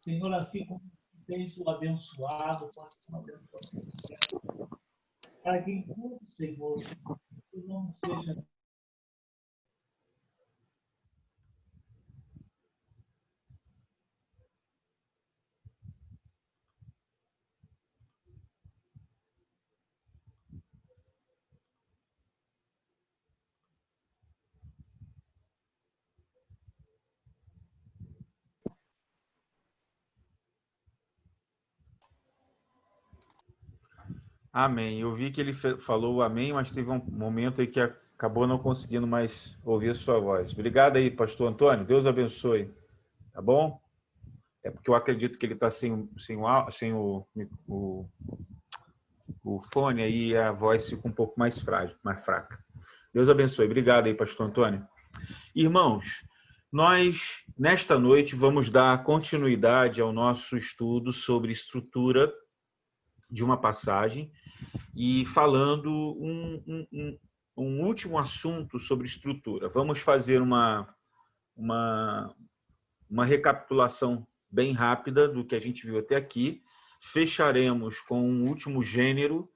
Senhor, assim como tens o abençoado, pode ser abençoado. Para que enquanto, Senhor, o nome seja. Amém. Eu vi que ele falou amém, mas teve um momento aí que acabou não conseguindo mais ouvir a sua voz. Obrigado aí, pastor Antônio. Deus abençoe. Tá bom? É porque eu acredito que ele está sem o fone, aí a voz fica um pouco mais frágil, mais fraca. Deus abençoe. Obrigado aí, pastor Antônio. Irmãos, nós, nesta noite, vamos dar continuidade ao nosso estudo sobre estrutura de uma passagem e falando um último assunto sobre estrutura. Vamos fazer uma recapitulação bem rápida do que a gente viu até aqui. Fecharemos com um último gênero,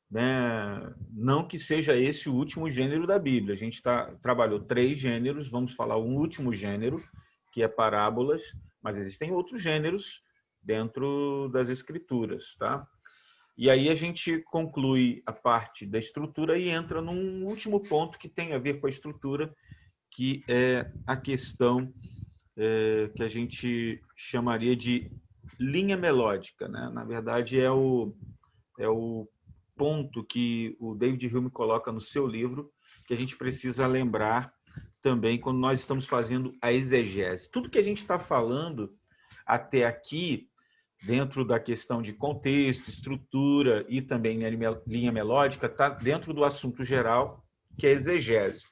né? Não que seja esse o último gênero da Bíblia. A gente trabalhou 3 gêneros, vamos falar um último gênero, que é parábolas, mas existem outros gêneros dentro das Escrituras, tá? E aí a gente conclui a parte da estrutura e entra num último ponto que tem a ver com a estrutura, que é a questão que a gente chamaria de linha melódica, né? Na verdade, é o ponto que o David Hume coloca no seu livro, que a gente precisa lembrar também quando nós estamos fazendo a exegese. Tudo que a gente está falando até aqui, dentro da questão de contexto, estrutura e também linha melódica, está dentro do assunto geral, que é exegese.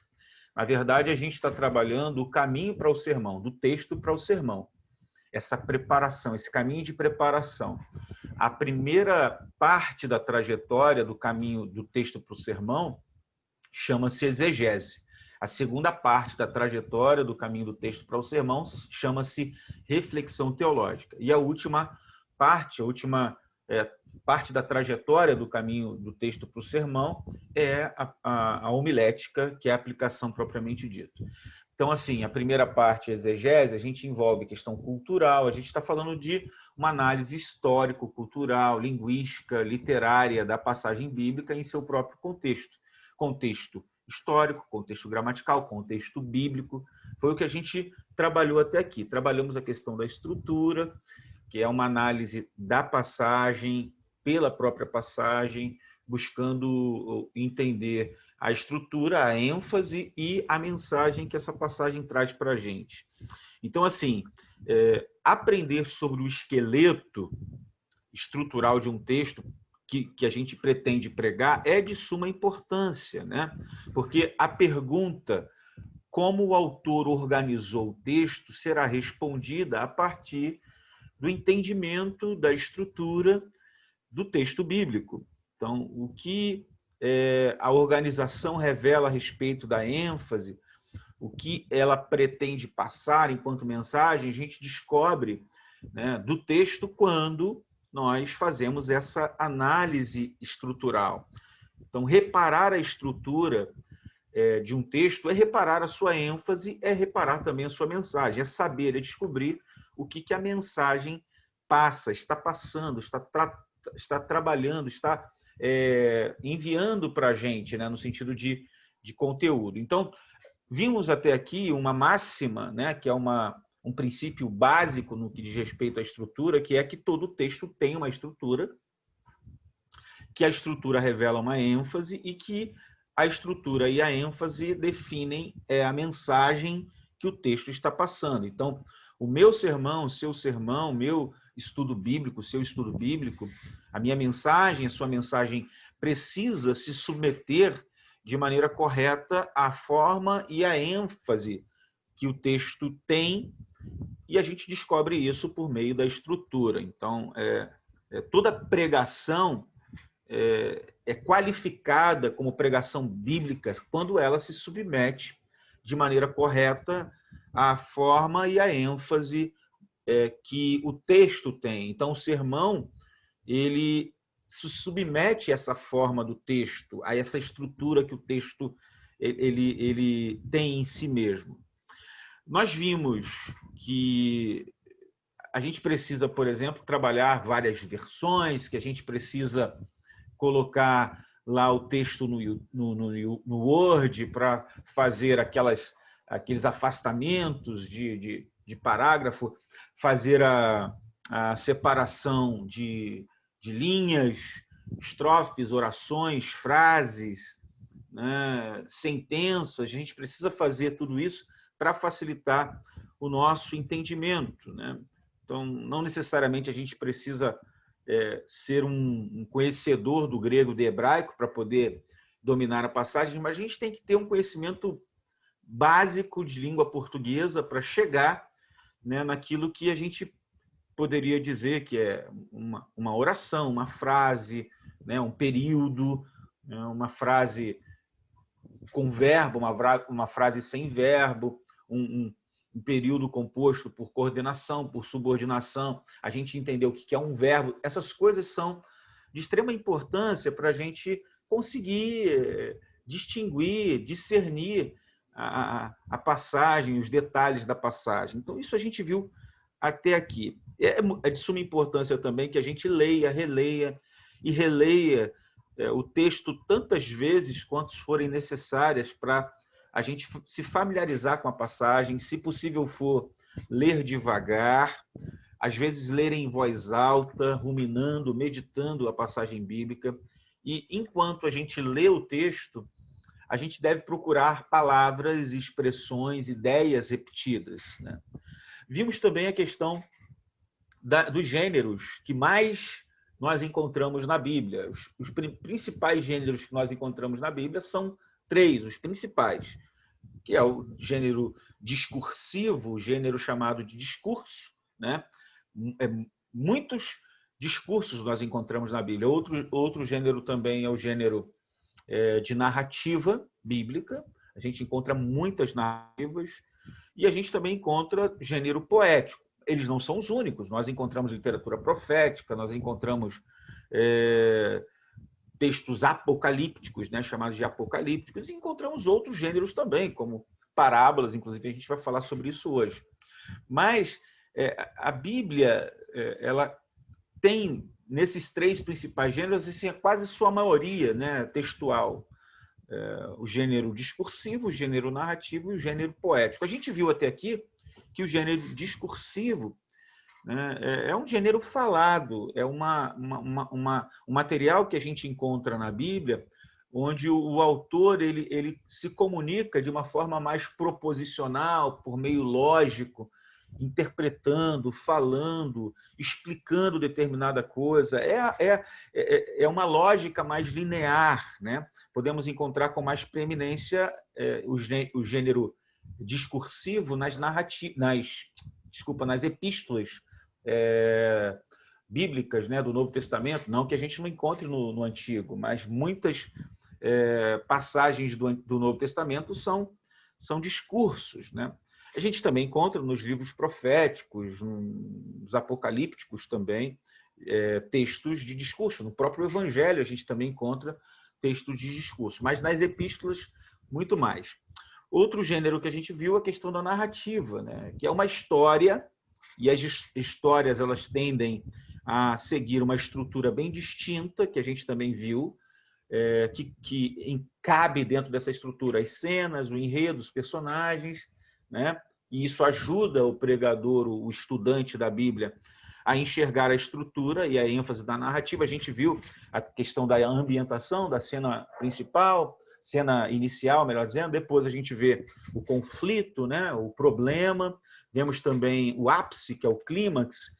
Na verdade, a gente está trabalhando o caminho para o sermão, do texto para o sermão. Essa preparação, esse caminho de preparação. A primeira parte da trajetória do caminho do texto para o sermão chama-se exegese. A segunda parte da trajetória do caminho do texto para o sermão chama-se reflexão teológica. E a última parte da trajetória do caminho do texto para o sermão é a homilética, que é a aplicação propriamente dita. Então, assim, a primeira parte, a exegese, a gente envolve questão cultural, a gente está falando de uma análise histórico-cultural, linguística, literária da passagem bíblica em seu próprio contexto. Contexto histórico, contexto gramatical, contexto bíblico. Foi o que a gente trabalhou até aqui. Trabalhamos a questão da estrutura, que é uma análise da passagem, pela própria passagem, buscando entender a estrutura, a ênfase e a mensagem que essa passagem traz para a gente. Então, assim, aprender sobre o esqueleto estrutural de um texto que a gente pretende pregar é de suma importância, né? Porque a pergunta como o autor organizou o texto será respondida a partir do entendimento da estrutura do texto bíblico. Então, o que a organização revela a respeito da ênfase, o que ela pretende passar enquanto mensagem, a gente descobre, né, do texto quando nós fazemos essa análise estrutural. Então, reparar a estrutura de um texto é reparar a sua ênfase, é reparar também a sua mensagem, é saber, é descobrir o que a mensagem passa, está passando, está trabalhando, está enviando para a gente, né, no sentido de conteúdo. Então, vimos até aqui uma máxima, né, que é um princípio básico no que diz respeito à estrutura, que é que todo texto tem uma estrutura, que a estrutura revela uma ênfase e que a estrutura e a ênfase definem a mensagem que o texto está passando. Então, o meu sermão, o seu sermão, o meu estudo bíblico, o seu estudo bíblico, a minha mensagem, a sua mensagem precisa se submeter de maneira correta à forma e à ênfase que o texto tem, e a gente descobre isso por meio da estrutura. Então, toda pregação é qualificada como pregação bíblica quando ela se submete de maneira correta à forma e à ênfase que o texto tem. Então, o sermão, ele se submete a essa forma do texto, a essa estrutura que o texto ele tem em si mesmo. Nós vimos que a gente precisa, por exemplo, trabalhar várias versões, que a gente precisa colocar lá o texto no Word para fazer aqueles afastamentos de parágrafo, fazer a separação de linhas, estrofes, orações, frases, né, sentenças. A gente precisa fazer tudo isso para facilitar o nosso entendimento, né? Então, não necessariamente a gente precisa ser um conhecedor do grego e do hebraico para poder dominar a passagem, mas a gente tem que ter um conhecimento básico de língua portuguesa para chegar, né, naquilo que a gente poderia dizer que é uma oração, uma frase, né, um período, né, uma frase com verbo, uma frase sem verbo, um período composto por coordenação, por subordinação, a gente entender o que é um verbo. Essas coisas são de extrema importância para a gente conseguir distinguir, discernir a passagem, os detalhes da passagem. Então, isso a gente viu até aqui. É de suma importância também que a gente leia, releia e releia o texto tantas vezes quantas forem necessárias para a gente se familiarizar com a passagem, se possível for, ler devagar, às vezes ler em voz alta, ruminando, meditando a passagem bíblica. E enquanto a gente lê o texto, a gente deve procurar palavras, expressões, ideias repetidas, né? Vimos também a questão dos gêneros que mais nós encontramos na Bíblia. Os principais gêneros que nós encontramos na Bíblia são 3, os principais, que é o gênero discursivo, o gênero chamado de discurso, né? Muitos discursos nós encontramos na Bíblia. Outro gênero também é o gênero de narrativa bíblica. A gente encontra muitas narrativas. E a gente também encontra gênero poético. Eles não são os únicos. Nós encontramos literatura profética, nós encontramos textos apocalípticos, né, chamados de apocalípticos, e encontramos outros gêneros também, como parábolas, inclusive a gente vai falar sobre isso hoje. Mas a Bíblia, ela tem, nesses 3 principais gêneros, assim, é quase sua maioria, né, textual. O gênero discursivo, o gênero narrativo e o gênero poético. A gente viu até aqui que o gênero discursivo, né, é um gênero falado, é um material que a gente encontra na Bíblia, onde o autor ele se comunica de uma forma mais proposicional, por meio lógico, interpretando, falando, explicando determinada coisa. É uma lógica mais linear, né? Podemos encontrar com mais preeminência o gênero discursivo nas epístolas bíblicas, né, do Novo Testamento. Não que a gente não encontre no Antigo, mas muitas passagens do Novo Testamento são discursos, né? A gente também encontra nos livros proféticos, nos apocalípticos também, textos de discurso. No próprio Evangelho a gente também encontra textos de discurso, mas nas epístolas muito mais. Outro gênero que a gente viu é a questão da narrativa, né? Que é uma história, e as histórias elas tendem a seguir uma estrutura bem distinta, que a gente também viu, que cabe dentro dessa estrutura as cenas, o enredo, os personagens, né? E isso ajuda o pregador, o estudante da Bíblia, a enxergar a estrutura e a ênfase da narrativa. A gente viu a questão da ambientação, da cena principal, cena inicial, melhor dizendo. Depois a gente vê o conflito, né? O problema. Vemos também o ápice, que é o clímax,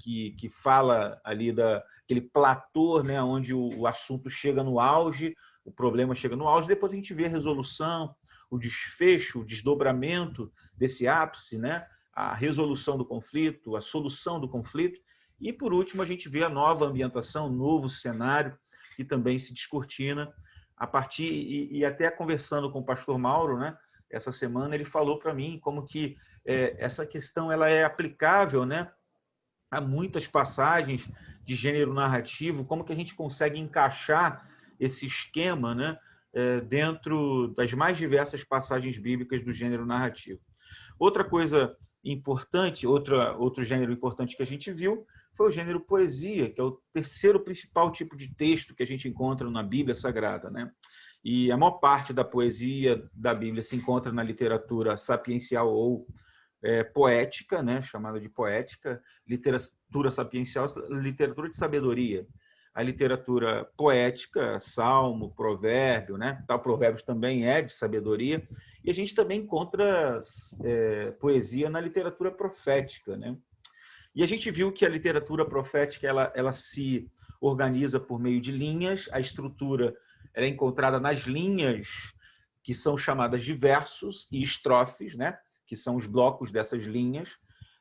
que fala ali daquele platô, né? Onde o assunto chega no auge, o problema chega no auge. Depois a gente vê a resolução, o desfecho, o desdobramento desse ápice, né? A resolução do conflito, a solução do conflito. E, por último, a gente vê a nova ambientação, o novo cenário, que também se descortina a partir... E até conversando com o pastor Mauro, né, essa semana, ele falou para mim como que essa questão ela é aplicável, né, a muitas passagens de gênero narrativo, como que a gente consegue encaixar esse esquema, né, dentro das mais diversas passagens bíblicas do gênero narrativo. Outra coisa importante, outro gênero importante que a gente viu foi o gênero poesia, que é o terceiro principal tipo de texto que a gente encontra na Bíblia Sagrada, né? E a maior parte da poesia da Bíblia se encontra na literatura sapiencial ou poética, né? Chamada de poética, literatura sapiencial, literatura de sabedoria. A literatura poética, salmo, provérbio, né? Tal provérbios também é de sabedoria. E a gente também encontra poesia na literatura profética, né? E a gente viu que a literatura profética ela se organiza por meio de linhas, a estrutura ela é encontrada nas linhas que são chamadas de versos e estrofes, né? Que são os blocos dessas linhas.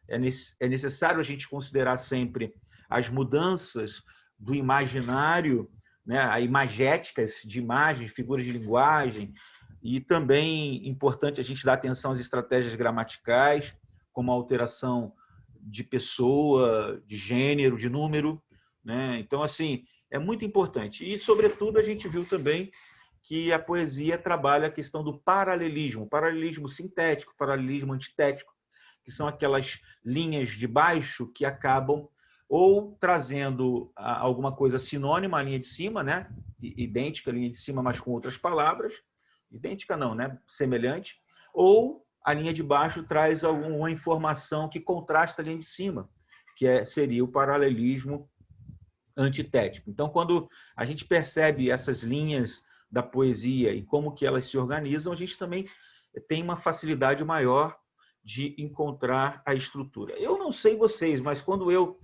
É necessário a gente considerar sempre as mudanças do imaginário, né? A imagéticas de imagens, figuras de linguagem, e também importante a gente dar atenção às estratégias gramaticais, como a alteração de pessoa, de gênero, de número, né? Então, assim, é muito importante. E, sobretudo, a gente viu também que a poesia trabalha a questão do paralelismo sintético, paralelismo antitético, que são aquelas linhas de baixo que acabam ou trazendo alguma coisa sinônima à linha de cima, né? Idêntica à linha de cima, mas com outras palavras. Idêntica não, né? Semelhante. Ou a linha de baixo traz alguma informação que contrasta a linha de cima, que seria o paralelismo antitético. Então, quando a gente percebe essas linhas da poesia e como que elas se organizam, a gente também tem uma facilidade maior de encontrar a estrutura. Eu não sei vocês, mas quando eu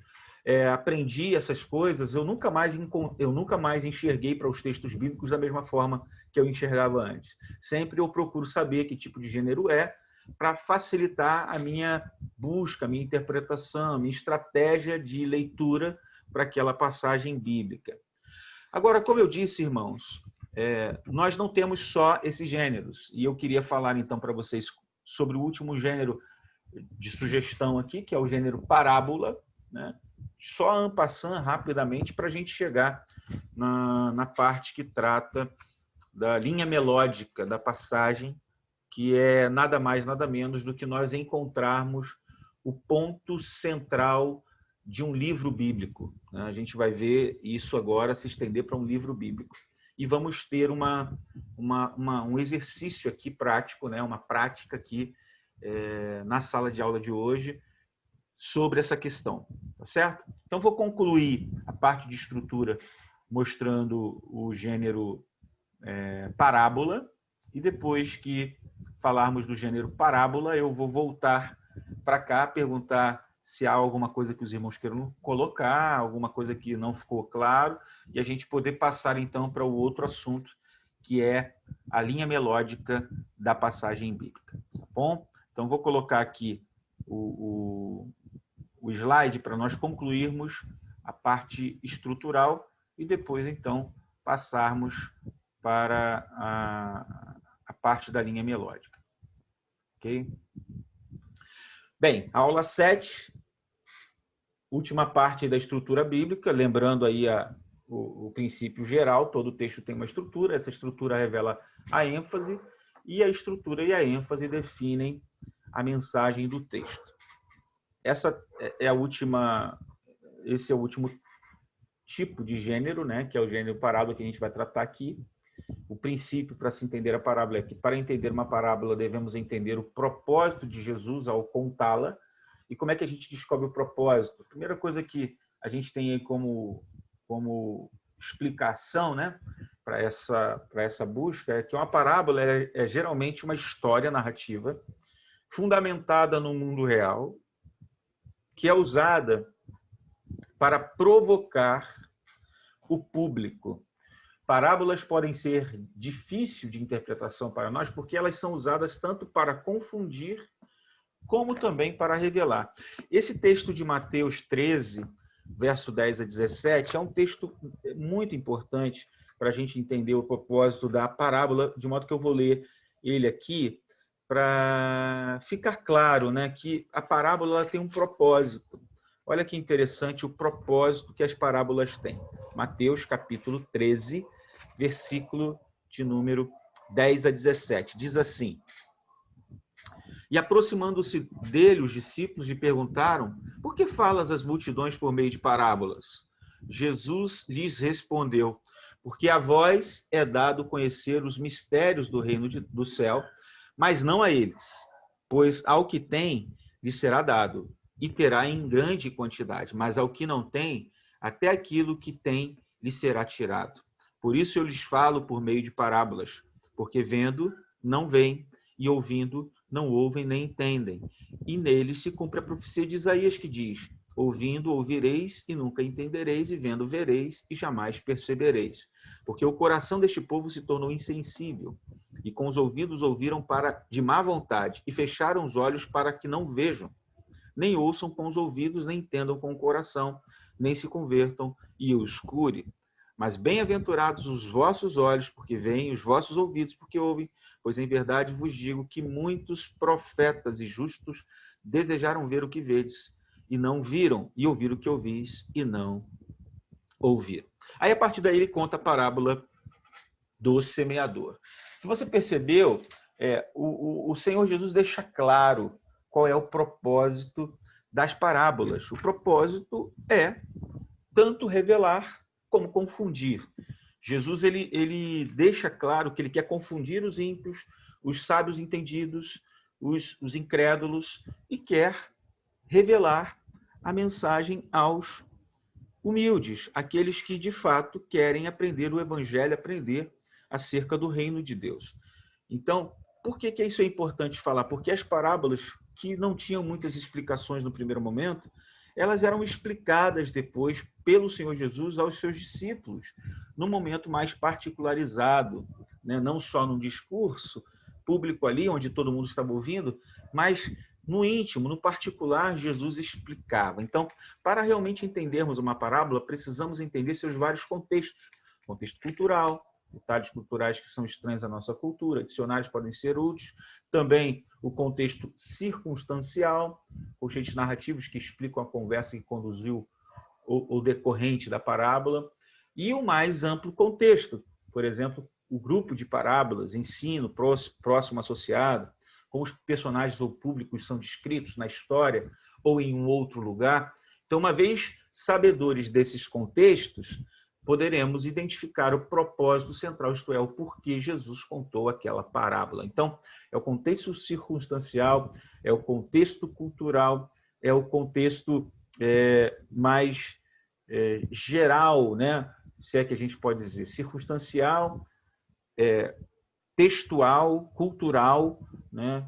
aprendi essas coisas, eu nunca mais enxerguei para os textos bíblicos da mesma forma que eu enxergava antes. Sempre eu procuro saber que tipo de gênero é, para facilitar a minha busca, a minha interpretação, a minha estratégia de leitura para aquela passagem bíblica. Agora, como eu disse, irmãos, nós não temos só esses gêneros, e eu queria falar então para vocês sobre o último gênero de sugestão aqui, que é o gênero parábola, né? Só en passant rapidamente para a gente chegar na parte que trata da linha melódica da passagem, que é nada mais, nada menos do que nós encontrarmos o ponto central de um livro bíblico. A gente vai ver isso agora se estender para um livro bíblico. E vamos ter um exercício aqui prático, né? Uma prática aqui na sala de aula de hoje sobre essa questão, tá certo? Então, vou concluir a parte de estrutura mostrando o gênero parábola, e depois que falarmos do gênero parábola, eu vou voltar para cá, perguntar se há alguma coisa que os irmãos queiram colocar, alguma coisa que não ficou claro, e a gente poder passar então para o outro assunto, que é a linha melódica da passagem bíblica. Tá bom? Então, vou colocar aqui o slide para nós concluirmos a parte estrutural e depois, então, passarmos para a parte da linha melódica. Ok? Bem, aula 7, última parte da estrutura bíblica, lembrando aí o princípio geral, todo texto tem uma estrutura, essa estrutura revela a ênfase, e a estrutura e a ênfase definem a mensagem do texto. Esse é o último tipo de gênero, né, que é o gênero parábola que a gente vai tratar aqui. O princípio para se entender a parábola é que, para entender uma parábola, devemos entender o propósito de Jesus ao contá-la. E como é que a gente descobre o propósito? A primeira coisa que a gente tem aí como explicação, né, para essa busca é que uma parábola é geralmente uma história narrativa fundamentada no mundo real, que é usada para provocar o público. Parábolas podem ser difíceis de interpretação para nós, porque elas são usadas tanto para confundir, como também para revelar. Esse texto de Mateus 13, verso 10 a 17, é um texto muito importante para a gente entender o propósito da parábola, de modo que eu vou ler ele aqui para ficar claro, né, que a parábola ela tem um propósito. Olha que interessante o propósito que as parábolas têm. Mateus, capítulo 13, versículo de número 10 a 17. Diz assim: E aproximando-se dele, os discípulos lhe perguntaram: Por que falas às multidões por meio de parábolas? Jesus lhes respondeu: Porque a vós é dado conhecer os mistérios do reino do céu, mas não a eles. Pois ao que tem, lhe será dado, e terá em grande quantidade, mas ao que não tem, até aquilo que tem lhe será tirado. Por isso eu lhes falo por meio de parábolas, porque vendo, não veem, e ouvindo, não ouvem nem entendem. E neles se cumpre a profecia de Isaías que diz: Ouvindo, ouvireis e nunca entendereis, e vendo, vereis e jamais percebereis. Porque o coração deste povo se tornou insensível, e com os ouvidos ouviram de má vontade, e fecharam os olhos para que não vejam, nem ouçam com os ouvidos, nem entendam com o coração, nem se convertam e os cure. Mas bem-aventurados os vossos olhos, porque veem, os vossos ouvidos, porque ouvem, pois em verdade vos digo que muitos profetas e justos desejaram ver o que vedes, e não viram, e ouvir o que ouvis, e não ouviram. Aí, a partir daí, ele conta a parábola do semeador. Se você percebeu, o Senhor Jesus deixa claro qual é o propósito das parábolas. O propósito é tanto revelar como confundir. Jesus ele deixa claro que ele quer confundir os ímpios, os sábios entendidos, os incrédulos, e quer revelar a mensagem aos humildes, aqueles que de fato querem aprender o evangelho, aprender acerca do reino de Deus. Então, por que isso é importante falar? Porque as parábolas, que não tinham muitas explicações no primeiro momento, elas eram explicadas depois pelo Senhor Jesus aos seus discípulos, num momento mais particularizado, né? Não só num discurso público ali, onde todo mundo estava ouvindo, mas no íntimo, no particular, Jesus explicava. Então, para realmente entendermos uma parábola, precisamos entender seus vários contextos. Contexto cultural, detalhes culturais que são estranhos à nossa cultura, dicionários podem ser úteis. Também o contexto circunstancial, colchetes narrativos que explicam a conversa que conduziu o decorrente da parábola. E o mais amplo contexto, por exemplo, o grupo de parábolas, ensino, próximo associado, como os personagens ou públicos são descritos na história ou em um outro lugar. Então, uma vez sabedores desses contextos, poderemos identificar o propósito central, isto é, o porquê Jesus contou aquela parábola. Então, é o contexto circunstancial, é o contexto cultural, é o contexto mais geral, né? Se é que a gente pode dizer, circunstancial, textual, cultural, né?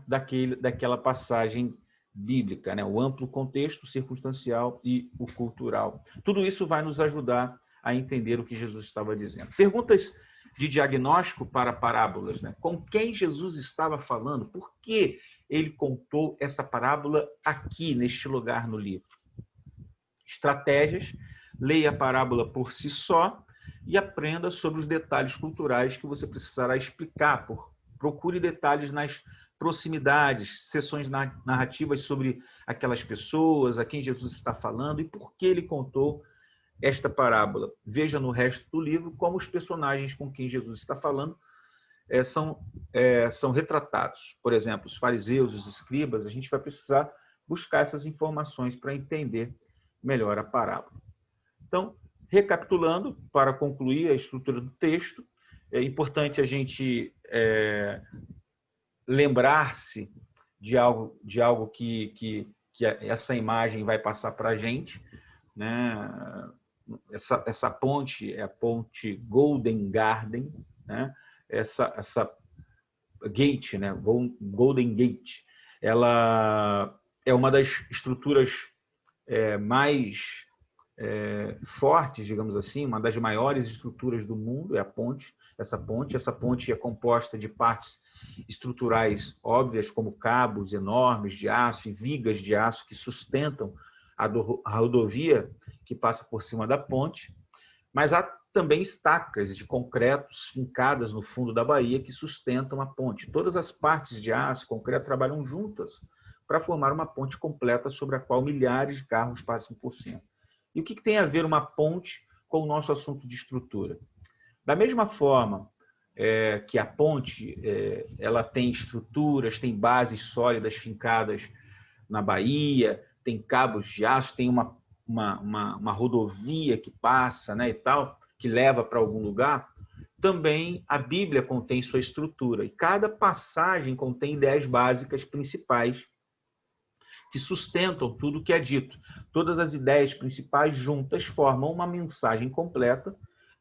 Daquela passagem bíblica, né? O amplo contexto circunstancial e o cultural. Tudo isso vai nos ajudar a entender o que Jesus estava dizendo. Perguntas de diagnóstico para parábolas, né? Com quem Jesus estava falando? Por que ele contou essa parábola aqui, neste lugar no livro? Estratégias: leia a parábola por si só e aprenda sobre os detalhes culturais que você precisará explicar. Procure detalhes nas proximidades, sessões narrativas sobre aquelas pessoas, a quem Jesus está falando e por que ele contou esta parábola. Veja no resto do livro como os personagens com quem Jesus está falando são retratados. Por exemplo, os fariseus, os escribas, a gente vai precisar buscar essas informações para entender melhor a parábola. Então, recapitulando, para concluir a estrutura do texto, é importante a gente lembrar-se de algo que essa imagem vai passar para a gente, né? Essa ponte é a ponte Golden Garden, né? Essa gate, né? Golden Gate, ela é uma das estruturas mais fortes, digamos assim, uma das maiores estruturas do mundo é a ponte. Essa ponte é composta de partes estruturais óbvias, como cabos enormes de aço e vigas de aço que sustentam a rodovia que passa por cima da ponte, mas há também estacas de concretos fincadas no fundo da baía que sustentam a ponte. Todas as partes de aço e concreto trabalham juntas para formar uma ponte completa sobre a qual milhares de carros passam por cima. E o que tem a ver uma ponte com o nosso assunto de estrutura? Da mesma forma que a ponte ela tem estruturas, tem bases sólidas fincadas na baía, tem cabos de aço, tem uma rodovia que passa, né, e tal, que leva para algum lugar, também a Bíblia contém sua estrutura. E cada passagem contém ideias básicas principais que sustentam tudo o que é dito. Todas as ideias principais juntas formam uma mensagem completa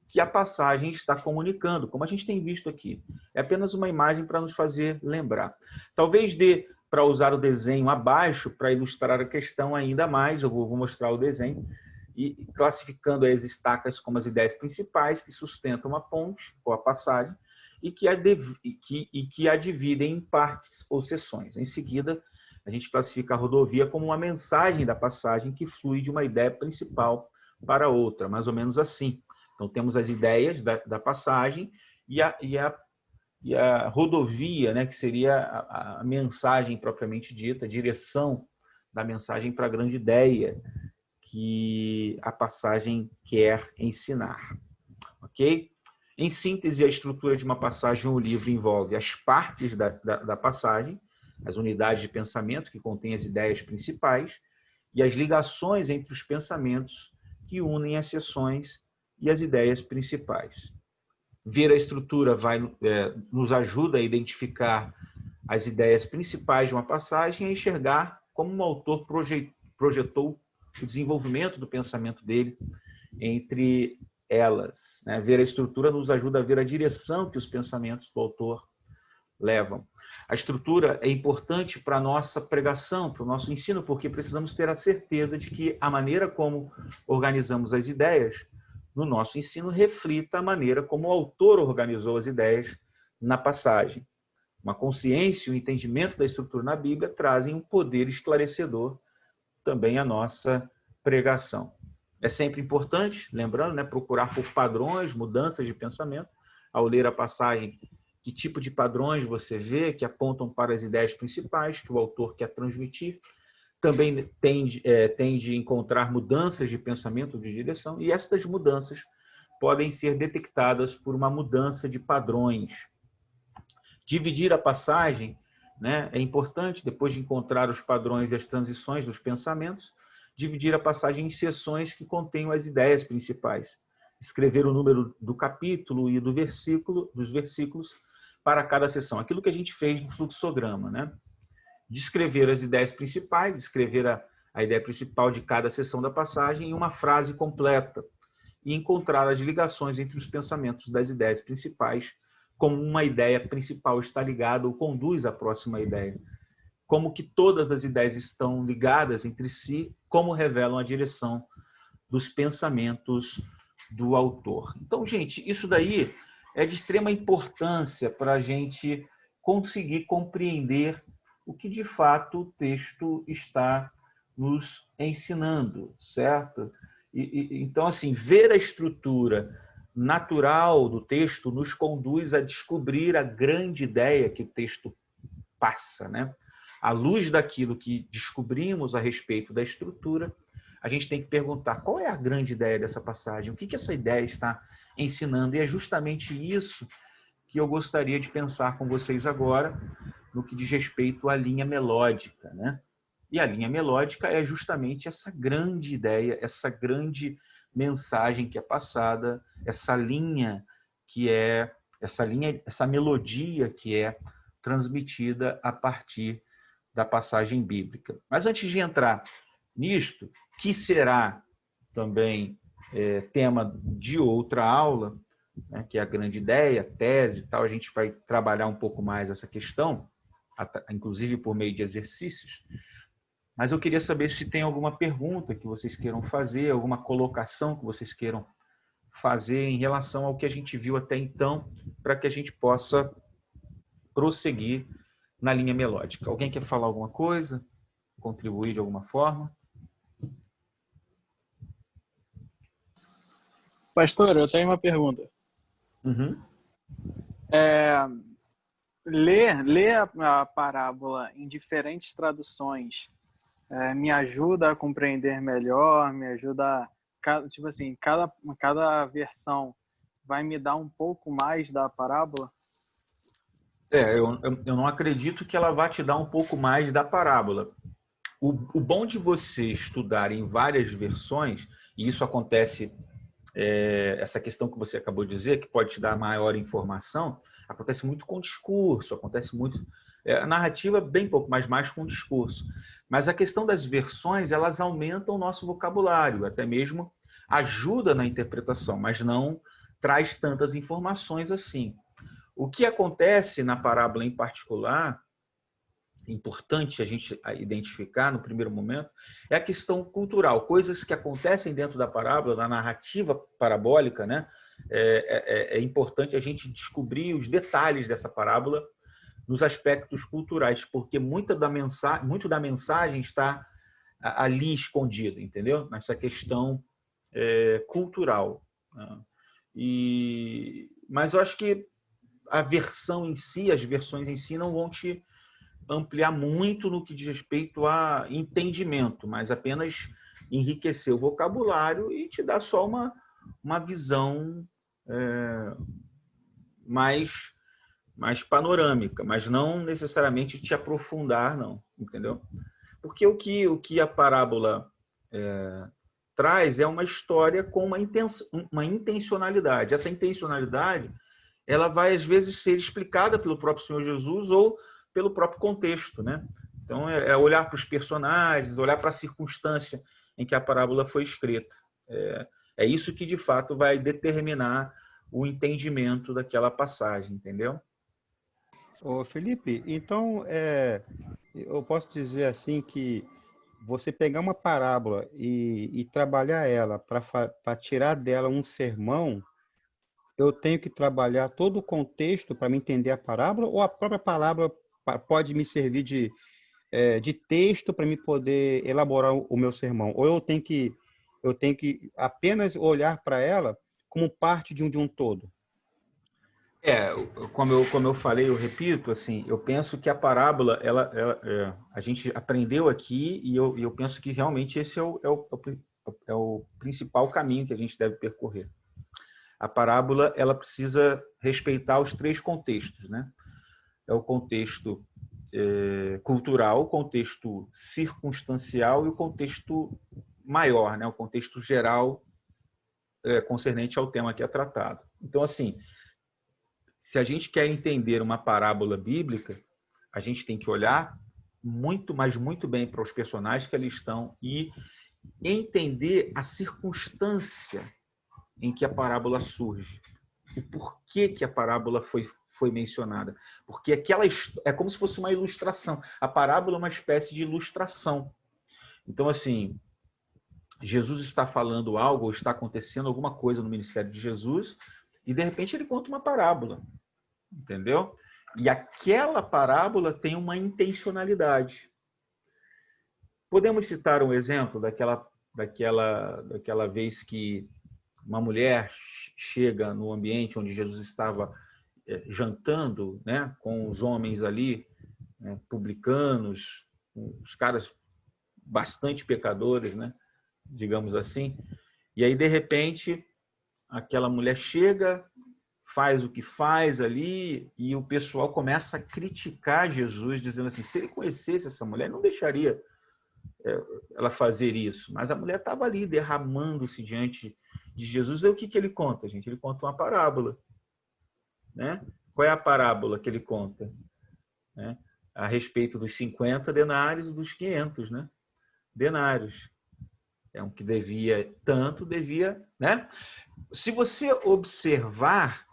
que a passagem está comunicando, como a gente tem visto aqui. É apenas uma imagem para nos fazer lembrar. Talvez dê para usar o desenho abaixo para ilustrar a questão ainda mais. Eu vou mostrar o desenho e classificando as estacas como as ideias principais que sustentam a ponte ou a passagem e que a dividem em partes ou seções. Em seguida, a gente classifica a rodovia como uma mensagem da passagem que flui de uma ideia principal para outra, mais ou menos assim. Então, temos as ideias da passagem e a rodovia, né, que seria a mensagem propriamente dita, a direção da mensagem para a grande ideia que a passagem quer ensinar. Ok? Em síntese, a estrutura de uma passagem ou livro envolve as partes da passagem, as unidades de pensamento que contêm as ideias principais e as ligações entre os pensamentos que unem as seções e as ideias principais. Ver a estrutura nos ajuda a identificar as ideias principais de uma passagem e a enxergar como o autor projetou o desenvolvimento do pensamento dele entre elas. Né? Ver a estrutura nos ajuda a ver a direção que os pensamentos do autor levam. A estrutura é importante para a nossa pregação, para o nosso ensino, porque precisamos ter a certeza de que a maneira como organizamos as ideias no nosso ensino reflita a maneira como o autor organizou as ideias na passagem. Uma consciência e um entendimento da estrutura na Bíblia trazem um poder esclarecedor também à nossa pregação. É sempre importante, lembrando, né, procurar por padrões, mudanças de pensamento. Ao ler a passagem, que tipo de padrões você vê que apontam para as ideias principais que o autor quer transmitir. Também tende a encontrar mudanças de pensamento, de direção, e estas mudanças podem ser detectadas por uma mudança de padrões. Dividir a passagem, né, é importante, depois de encontrar os padrões e as transições dos pensamentos, dividir a passagem em seções que contenham as ideias principais. Escrever o número do capítulo e dos versículos para cada seção. Aquilo que a gente fez no fluxograma, né? Descrever as ideias principais, escrever a ideia principal de cada seção da passagem em uma frase completa e encontrar as ligações entre os pensamentos das ideias principais, como uma ideia principal está ligada ou conduz à próxima ideia. Como que todas as ideias estão ligadas entre si, como revelam a direção dos pensamentos do autor. Então, gente, isso daí é de extrema importância para a gente conseguir compreender o que de fato o texto está nos ensinando, certo? Então, assim, ver a estrutura natural do texto nos conduz a descobrir a grande ideia que o texto passa, né? À luz daquilo que descobrimos a respeito da estrutura, a gente tem que perguntar qual é a grande ideia dessa passagem, o que essa ideia está ensinando, e é justamente isso que eu gostaria de pensar com vocês agora, no que diz respeito à linha melódica, né? E a linha melódica é justamente essa grande ideia, essa grande mensagem que é passada, essa melodia que é transmitida a partir da passagem bíblica. Mas antes de entrar nisto, que será também tema de outra aula, né, que é a grande ideia, tese e tal, a gente vai trabalhar um pouco mais essa questão, inclusive por meio de exercícios. Mas eu queria saber se tem alguma pergunta que vocês queiram fazer, alguma colocação que vocês queiram fazer em relação ao que a gente viu até então, para que a gente possa prosseguir na linha melódica. Alguém quer falar alguma coisa? Contribuir de alguma forma? Pastor, eu tenho uma pergunta. Uhum. Ler a parábola em diferentes traduções me ajuda a compreender melhor, me ajuda, tipo assim, cada versão vai me dar um pouco mais da parábola? Eu não acredito que ela vá te dar um pouco mais da parábola. O bom de você estudar em várias versões, e isso acontece, essa questão que você acabou de dizer, que pode te dar maior informação, acontece muito com discurso, acontece muito... a narrativa, bem pouco, mas mais com discurso. Mas a questão das versões, elas aumentam o nosso vocabulário, até mesmo ajuda na interpretação, mas não traz tantas informações assim. O que acontece na parábola em particular, importante a gente identificar no primeiro momento, é a questão cultural. Coisas que acontecem dentro da parábola, da narrativa parabólica, né? É importante a gente descobrir os detalhes dessa parábola nos aspectos culturais, porque muito da mensagem está ali escondido, entendeu? Nessa questão cultural. Né? Mas eu acho que a versão em si, as versões em si não vão te ampliar muito no que diz respeito a entendimento, mas apenas enriquecer o vocabulário e te dar só uma visão mais panorâmica, mas não necessariamente te aprofundar, não, entendeu? Porque o que a parábola traz é uma história com uma intencionalidade. Essa intencionalidade ela vai, às vezes, ser explicada pelo próprio Senhor Jesus ou pelo próprio contexto, né? Então, é olhar para os personagens, olhar para a circunstância em que a parábola foi escrita. É isso que, de fato, vai determinar o entendimento daquela passagem, entendeu? Ô, Felipe, então, eu posso dizer assim que você pegar uma parábola e trabalhar ela para tirar dela um sermão, eu tenho que trabalhar todo o contexto para me entender a parábola, ou a própria parábola pode me servir de texto para me poder elaborar o meu sermão? Ou eu tenho que apenas olhar para ela como parte de um todo? Como eu falei, eu repito, assim, eu penso que a parábola, a gente aprendeu aqui e eu penso que realmente esse é o principal caminho que a gente deve percorrer. A parábola, ela precisa respeitar os três contextos, né? É o contexto cultural, o contexto circunstancial e o contexto maior, né? O contexto geral concernente ao tema que é tratado. Então, assim, se a gente quer entender uma parábola bíblica, a gente tem que olhar muito, mas muito bem para os personagens que ali estão e entender a circunstância em que a parábola surge. O porquê que a parábola foi mencionada. Porque é como se fosse uma ilustração. A parábola é uma espécie de ilustração. Então, assim, Jesus está falando algo, ou está acontecendo alguma coisa no ministério de Jesus, e de repente ele conta uma parábola. Entendeu? E aquela parábola tem uma intencionalidade. Podemos citar um exemplo daquela vez que uma mulher chega no ambiente onde Jesus estava jantando, né, com os homens ali, né, publicanos, os caras bastante pecadores, né, digamos assim. E aí, de repente, aquela mulher chega, faz o que faz ali, e o pessoal começa a criticar Jesus, dizendo assim, se ele conhecesse essa mulher, não deixaria ela fazer isso. Mas a mulher estava ali, derramando-se diante de Jesus. E o que ele conta, gente? Ele conta uma parábola. Né? Qual é a parábola que ele conta? Né? A respeito dos 50 denários e dos 500, né? Denários. É um que devia tanto, devia... Né? Se você observar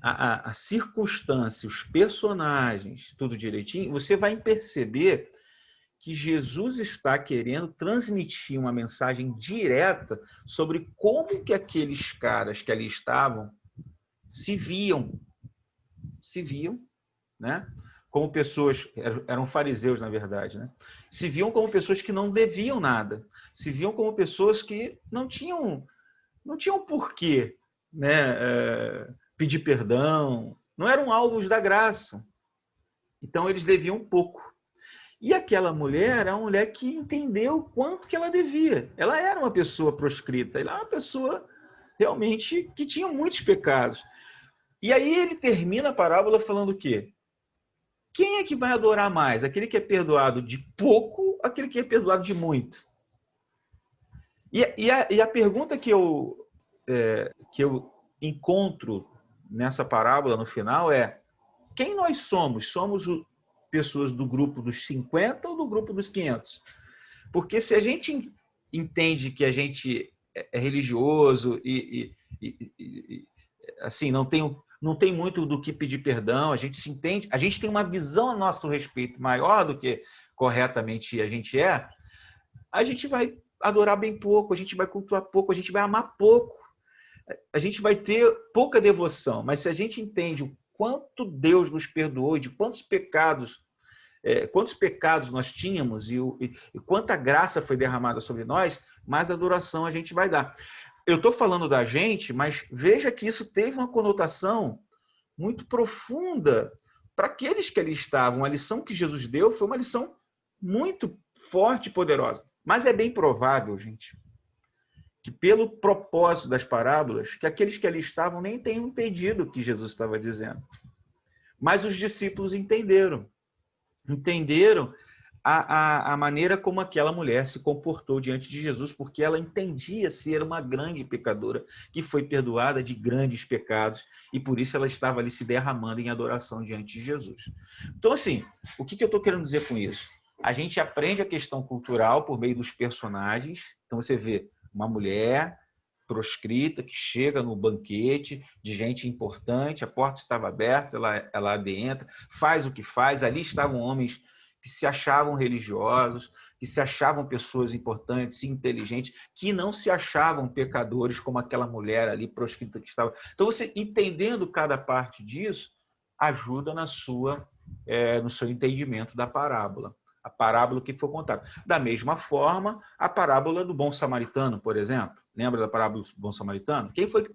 a circunstância, os personagens, tudo direitinho, você vai perceber que Jesus está querendo transmitir uma mensagem direta sobre como que aqueles caras que ali estavam se viam, né? Como pessoas, eram fariseus, na verdade, né? Se viam como pessoas que não deviam nada, se viam como pessoas que não tinham não tinham porquê, né, pedir perdão, não eram alvos da graça. Então, eles deviam pouco. E aquela mulher era uma mulher que entendeu quanto que ela devia. Ela era uma pessoa proscrita, ela era uma pessoa realmente que tinha muitos pecados. E aí ele termina a parábola falando o quê? Quem é que vai adorar mais? Aquele que é perdoado de pouco, aquele que é perdoado de muito? E a pergunta que eu encontro nessa parábola no final é: quem nós somos? Somos pessoas do grupo dos 50 ou do grupo dos 500? Porque se a gente entende que a gente é religioso e assim, não tem muito do que pedir perdão, a gente se entende, a gente tem uma visão a nosso respeito maior do que corretamente a gente vai adorar bem pouco, a gente vai cultuar pouco, a gente vai amar pouco, a gente vai ter pouca devoção. Mas se a gente entende o quanto Deus nos perdoou, de quantos pecados nós tínhamos e quanta graça foi derramada sobre nós, mais adoração a gente vai dar. Eu estou falando da gente, mas veja que isso teve uma conotação muito profunda para aqueles que ali estavam. A lição que Jesus deu foi uma lição muito forte e poderosa. Mas é bem provável, gente, que pelo propósito das parábolas, que aqueles que ali estavam nem tenham entendido o que Jesus estava dizendo. Mas os discípulos entenderam a maneira como aquela mulher se comportou diante de Jesus, porque ela entendia ser uma grande pecadora, que foi perdoada de grandes pecados, e por isso ela estava ali se derramando em adoração diante de Jesus. Então, assim, o que eu estou querendo dizer com isso? A gente aprende a questão cultural por meio dos personagens. Então, você vê uma mulher proscrita que chega no banquete de gente importante, a porta estava aberta, ela adentra, faz o que faz. Ali estavam homens que se achavam religiosos, que se achavam pessoas importantes, inteligentes, que não se achavam pecadores como aquela mulher ali proscrita que estava. Então, você entendendo cada parte disso, ajuda no seu entendimento da parábola. A parábola que foi contada. Da mesma forma, a parábola do bom samaritano, por exemplo. Lembra da parábola do bom samaritano? Quem foi que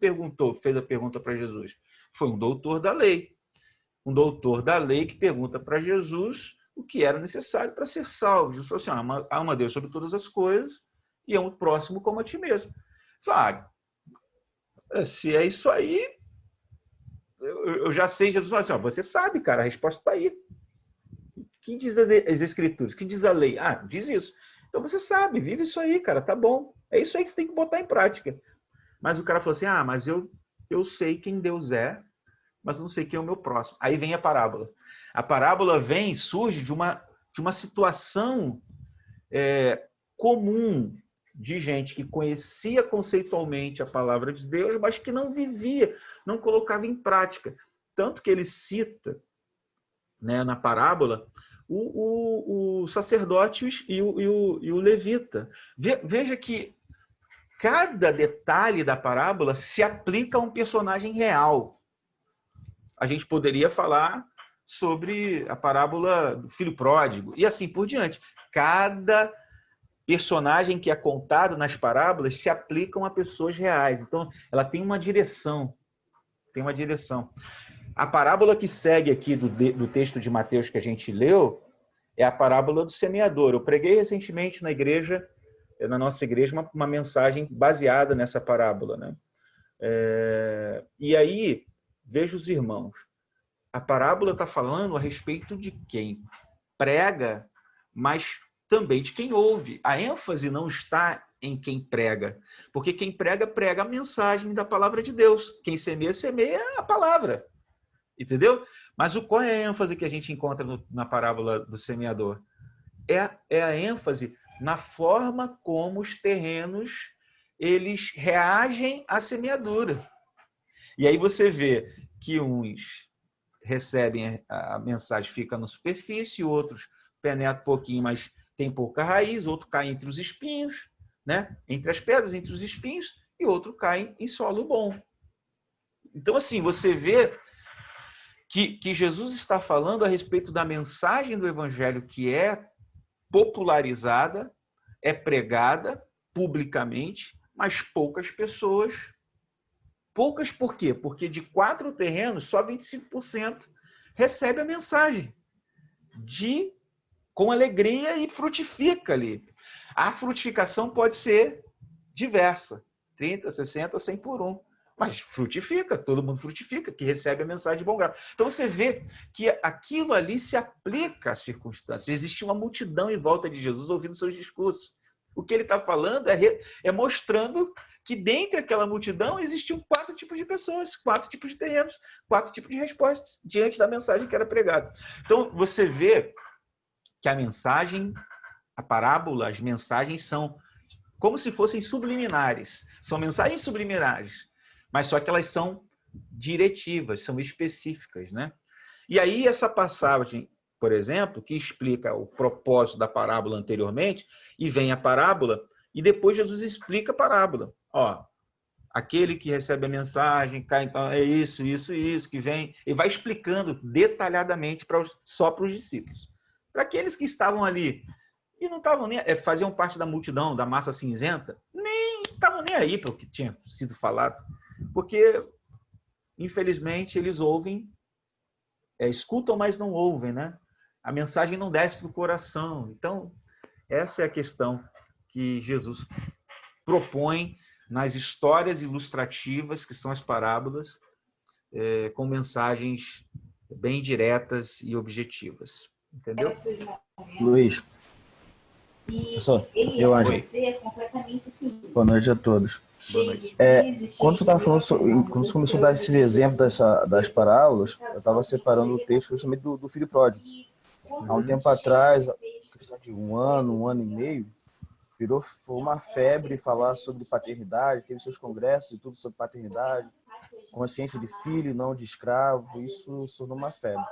fez a pergunta para Jesus? Foi um doutor da lei. Um doutor da lei que pergunta para Jesus o que era necessário para ser salvo. Jesus falou assim: ama a Deus sobre todas as coisas e ama o próximo como a ti mesmo. Falei, se é isso aí, eu já sei. Jesus falou assim: você sabe, cara, a resposta está aí. O que diz as Escrituras? O que diz a lei? Diz isso. Então você sabe, vive isso aí, cara, tá bom. É isso aí que você tem que botar em prática. Mas o cara falou assim: mas eu sei quem Deus é, mas não sei quem é o meu próximo. Aí vem a parábola. A parábola surge de uma situação comum de gente que conhecia conceitualmente a palavra de Deus, mas que não vivia, não colocava em prática. Tanto que ele cita, né, na parábola o sacerdote e o levita. Veja que cada detalhe da parábola se aplica a um personagem real. A gente poderia falar sobre a parábola do filho pródigo e assim por diante. Cada personagem que é contado nas parábolas se aplicam a pessoas reais. Então, ela tem uma direção. A parábola que segue aqui do texto de Mateus que a gente leu é a parábola do semeador. Eu preguei recentemente na nossa igreja, uma mensagem baseada nessa parábola, né? E aí, veja os irmãos, a parábola está falando a respeito de quem prega, mas também de quem ouve. A ênfase não está em quem prega, porque quem prega, prega a mensagem da palavra de Deus. Quem semeia, semeia a palavra. Entendeu? Mas qual é a ênfase que a gente encontra na parábola do semeador? É a ênfase na forma como os terrenos eles reagem à semeadura. E aí você vê que uns recebem a mensagem, fica na superfície, outros penetram um pouquinho, mas tem pouca raiz, outro cai entre os espinhos, né? Entre as pedras, entre os espinhos, e outro cai em solo bom. Então, assim, você vê que Jesus está falando a respeito da mensagem do Evangelho que é popularizada, é pregada publicamente, mas poucas pessoas. Poucas por quê? Porque de 4 terrenos, só 25% recebe a mensagem com alegria e frutifica ali. A frutificação pode ser diversa, 30, 60, 100 por 1. Mas frutifica, todo mundo frutifica, que recebe a mensagem de bom grado. Então você vê que aquilo ali se aplica às circunstâncias. Existe uma multidão em volta de Jesus ouvindo seus discursos. O que ele está falando é mostrando que dentre aquela multidão existiam 4 tipos de pessoas, 4 tipos de terrenos, 4 tipos de respostas diante da mensagem que era pregada. Então você vê que a mensagem, a parábola, as mensagens são como se fossem subliminares. São mensagens subliminares, mas só que elas são diretivas, são específicas, né? E aí essa passagem, por exemplo, que explica o propósito da parábola anteriormente, e vem a parábola, e depois Jesus explica a parábola. Ó, aquele que recebe a mensagem, cai, então é isso, isso, isso, que vem, e vai explicando detalhadamente só para os discípulos. Para aqueles que estavam ali e não estavam nem, faziam parte da multidão, da massa cinzenta, nem estavam nem aí para o que tinha sido falado, porque, infelizmente, eles ouvem, escutam, mas não ouvem, né? A mensagem não desce para o coração. Então, essa é a questão que Jesus propõe nas histórias ilustrativas, que são as parábolas, com mensagens bem diretas e objetivas. Entendeu? Luiz, professor, eu acho. Boa noite a todos. Quando você estava falando, quando você começou a dar esses exemplos das parábolas, eu estava separando o texto justamente do filho pródigo. Há um tempo atrás, questão de um ano e meio, foi uma febre falar sobre paternidade, teve seus congressos e tudo sobre paternidade, consciência de filho, não de escravo, isso se tornou uma febre.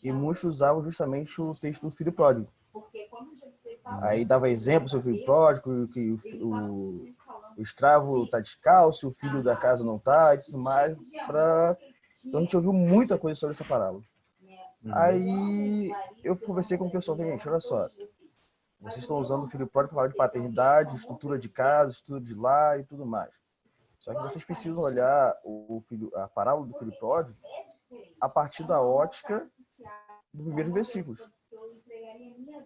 E muitos usavam justamente o texto do filho pródigo. Aí dava exemplo sobre o filho pródigo, que o escravo está descalço, o filho da casa não está, e tudo mais. Então a gente ouviu muita coisa sobre essa parábola. Aí eu conversei com o pessoal, gente, olha só, vocês estão usando o filho pródigo para falar de paternidade, estrutura de casa, estrutura de lar e tudo mais. Só que vocês precisam olhar a parábola do filho pródigo a partir da ótica dos primeiros versículos.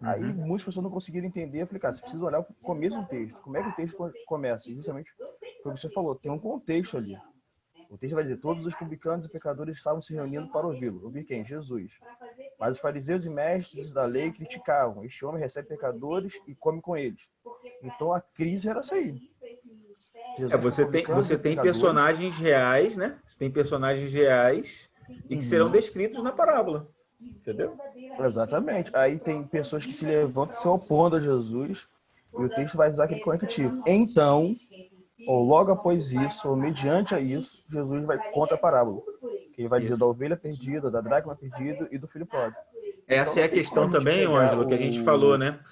Aí muitas pessoas não conseguiram entender. Eu falei, cara, você precisa olhar o começo do texto. Como é que o texto começa? E justamente foi o que você falou, tem um contexto ali. O texto vai dizer, todos os publicanos e pecadores estavam se reunindo para ouvi-lo. Ouvir quem? Jesus. Mas os fariseus e mestres da lei criticavam. Este homem recebe pecadores e come com eles. Então a crise era essa aí. Você tem personagens reais, né? Você tem personagens reais e que serão descritos na parábola. Entendeu? Exatamente. Aí tem pessoas que se levantam se opondo a Jesus e o texto vai usar aquele conectivo. Então, ou logo após isso, ou mediante a isso, Jesus vai contra a parábola. Que ele vai dizer da ovelha perdida, da dracma perdida e do filho pródigo. Essa é a questão também, Ângelo, que a gente falou, né?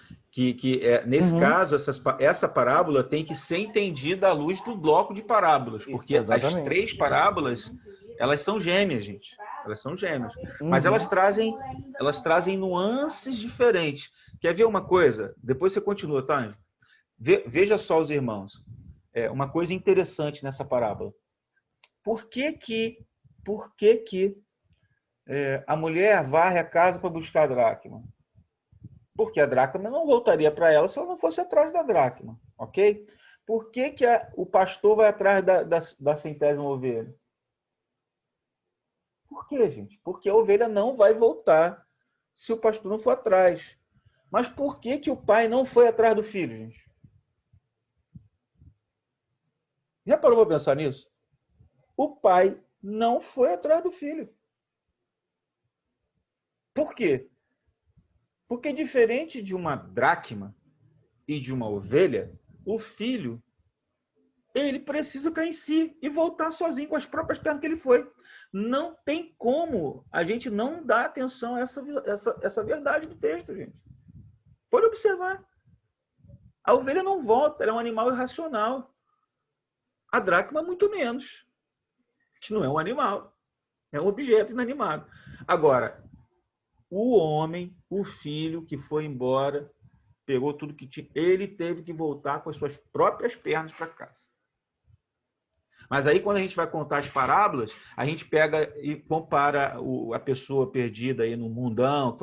Nesse caso, essa parábola tem que ser entendida à luz do bloco de parábolas, porque as 3 parábolas, elas são gêmeas, gente. Elas são gêmeas. Mas elas trazem nuances diferentes. Quer ver uma coisa? Depois você continua, tá, Ângelo? Veja só os irmãos. Uma coisa interessante nessa parábola. Por que a mulher varre a casa para buscar a dracma? Porque a dracma não voltaria para ela se ela não fosse atrás da dracma, ok? Por que o pastor vai atrás da 100ª ovelha? Por quê, gente? Porque a ovelha não vai voltar se o pastor não for atrás. Mas por que o pai não foi atrás do filho, gente? Já parou para pensar nisso? O pai não foi atrás do filho. Por quê? Porque diferente de uma dracma e de uma ovelha, o filho, ele precisa cair em si e voltar sozinho com as próprias pernas que ele foi. Não tem como a gente não dar atenção a essa verdade do texto, gente. Pode observar. A ovelha não volta, ela é um animal irracional. A dracma, muito menos. Que não é um animal, é um objeto inanimado. Agora, o homem, o filho que foi embora, pegou tudo que tinha. Ele teve que voltar com as suas próprias pernas para casa. Mas aí, quando a gente vai contar as parábolas, a gente pega e compara a pessoa perdida aí no mundão,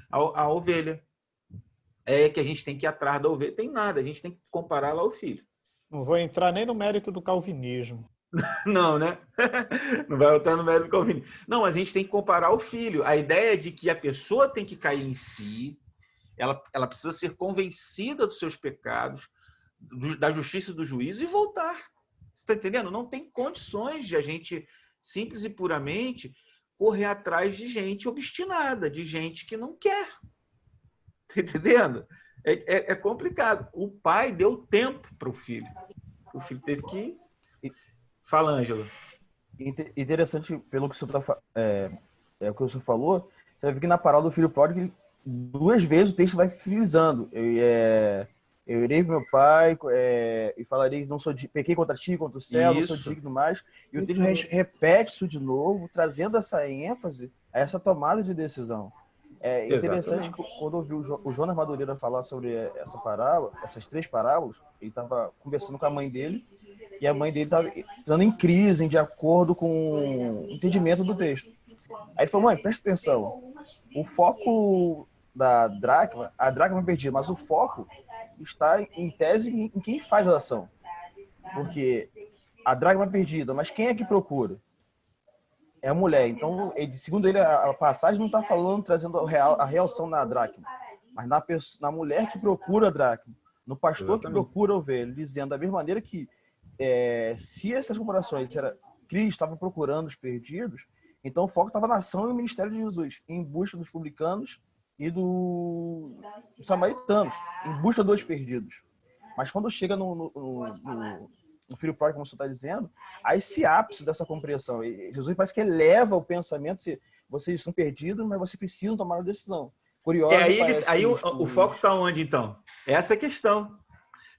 a ovelha. É que a gente tem que ir atrás da ovelha. Tem nada, a gente tem que comparar lá ao filho. Não vou entrar nem no mérito do calvinismo. Não, né? Não vai entrar no mérito do calvinismo. Não, mas a gente tem que comparar o filho. A ideia é de que a pessoa tem que cair em si, ela precisa ser convencida dos seus pecados, da justiça e do juízo e voltar. Você está entendendo? Não tem condições de a gente, simples e puramente, correr atrás de gente obstinada, de gente que não quer. Está entendendo? É complicado. O pai deu tempo para o filho. O filho teve que... Fala, Ângelo. Interessante, pelo que o senhor o que o senhor falou, você vai ver que na parábola do filho pródigo, 2 vezes o texto vai frisando. Eu irei para meu pai e falarei que pequei contra ti, contra o céu, não sou digno mais. E o texto repete isso de novo, trazendo essa ênfase a essa tomada de decisão. É interessante que quando eu ouvi o Jonas Madureira falar sobre essa parábola, essas 3 parábolas, ele estava conversando com a mãe dele, e a mãe dele estava entrando em crise, de acordo com o entendimento do texto. Aí ele falou: mãe, presta atenção, o foco da dracma, a dracma perdida, mas o foco está em tese em quem faz a ação. Porque a dracma perdida, mas quem é que procura? É a mulher. Então, segundo ele, a passagem não está falando, trazendo a reação na dracma, mas na mulher que procura a dracma, no pastor que procura a ovelha, dizendo da mesma maneira que se essas comparações era Cristo estava procurando os perdidos, então o foco estava na ação e no ministério de Jesus, em busca dos publicanos e dos samaritanos, em busca dos perdidos. Mas quando chega no filho pródigo, como você está dizendo, há esse ápice dessa compreensão. E Jesus parece que eleva o pensamento: se vocês são perdidos, mas vocês precisam tomar uma decisão. Curioso. Aí o foco está onde, então? Essa é a questão.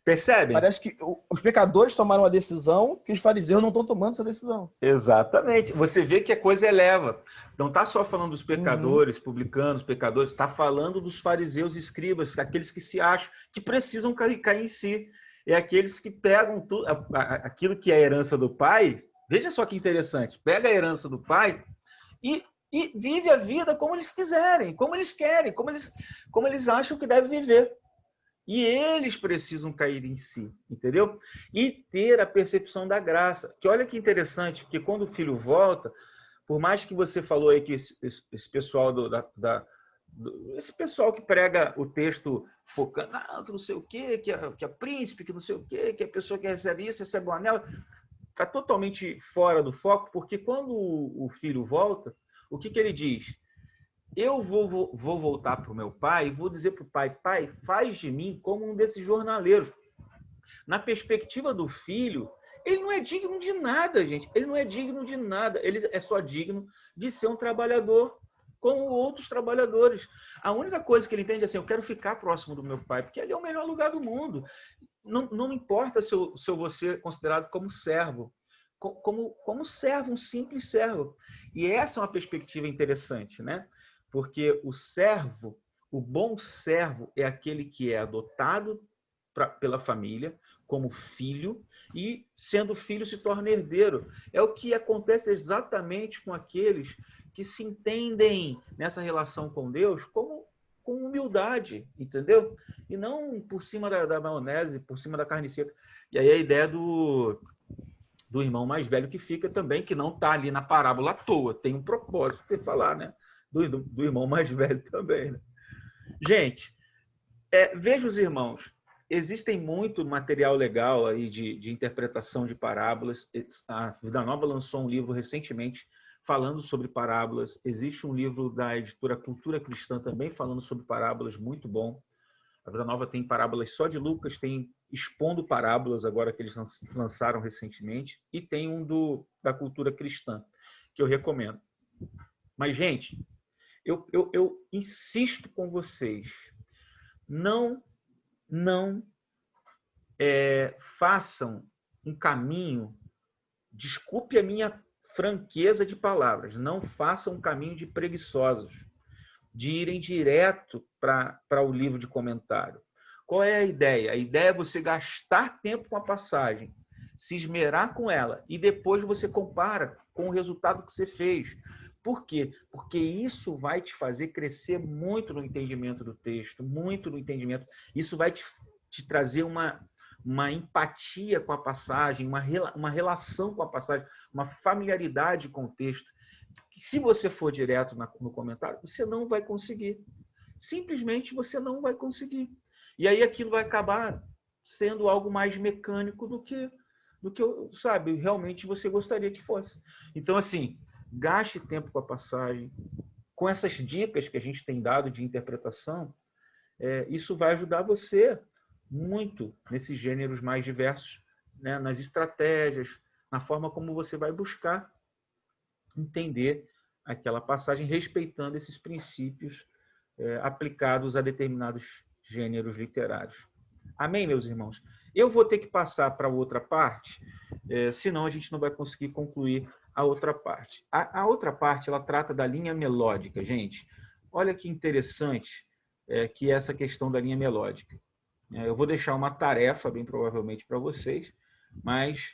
Percebem? Parece que os pecadores tomaram uma decisão que os fariseus não estão tomando essa decisão. Exatamente. Você vê que a coisa eleva. Não está só falando dos pecadores, publicanos, pecadores, está falando dos fariseus e escribas, aqueles que se acham, que precisam cair em si. É aqueles que pegam tudo, aquilo que é a herança do pai. Veja só que interessante. Pega a herança do pai e vive a vida como eles quiserem, como eles querem, como eles acham que deve viver. E eles precisam cair em si, entendeu? E ter a percepção da graça. Que olha que interessante, porque quando o filho volta, por mais que você falou aí que esse pessoal esse pessoal que prega o texto focando, que não sei o quê, que é príncipe, que não sei o quê, que a pessoa que recebe isso, recebe um anel, está totalmente fora do foco, porque quando o filho volta, o que ele diz? Eu vou voltar para o meu pai e vou dizer para o pai: pai, faz de mim como um desses jornaleiros. Na perspectiva do filho, ele não é digno de nada, gente. Ele não é digno de nada. Ele é só digno de ser um trabalhador como outros trabalhadores. A única coisa que ele entende é assim: eu quero ficar próximo do meu pai, porque ele é o melhor lugar do mundo. Não importa se eu vou ser considerado como servo. Como servo, um simples servo. E essa é uma perspectiva interessante, né? Porque o servo, o bom servo, é aquele que é adotado pela família como filho e, sendo filho, se torna herdeiro. É o que acontece exatamente com aqueles que se entendem nessa relação com Deus com humildade, entendeu? E não por cima da maionese, por cima da carne seca. E aí a ideia do irmão mais velho que fica também, que não está ali na parábola à toa, tem um propósito de falar, né? Do irmão mais velho também. Né? Gente, veja os irmãos, existem muito material legal aí de interpretação de parábolas. A Vida Nova lançou um livro recentemente falando sobre parábolas. Existe um livro da editora Cultura Cristã também falando sobre parábolas, muito bom. A Vida Nova tem parábolas só de Lucas, tem Expondo Parábolas, agora que eles lançaram recentemente, e tem um da Cultura Cristã, que eu recomendo. Mas, gente, eu insisto com vocês, não façam um caminho, desculpe a minha franqueza de palavras, não façam um caminho de preguiçosos, de irem direto para o livro de comentário. Qual é a ideia? A ideia é você gastar tempo com a passagem, se esmerar com ela e depois você compara com o resultado que você fez. Por quê? Porque isso vai te fazer crescer muito no entendimento do texto, muito no entendimento. Isso vai te trazer uma empatia com a passagem, uma relação com a passagem, uma familiaridade com o texto. Que se você for direto no comentário, você não vai conseguir. Simplesmente você não vai conseguir. E aí aquilo vai acabar sendo algo mais mecânico do que sabe, realmente você gostaria que fosse. Então, assim, gaste tempo com a passagem. Com essas dicas que a gente tem dado de interpretação, isso vai ajudar você muito nesses gêneros mais diversos, né? Nas estratégias, na forma como você vai buscar entender aquela passagem, respeitando esses princípios aplicados a determinados gêneros literários. Amém, meus irmãos? Eu vou ter que passar para outra parte, senão a gente não vai conseguir concluir a outra parte. A outra parte, ela trata da linha melódica, gente. Olha que interessante que é essa questão da linha melódica. Eu vou deixar uma tarefa, bem provavelmente, para vocês, mas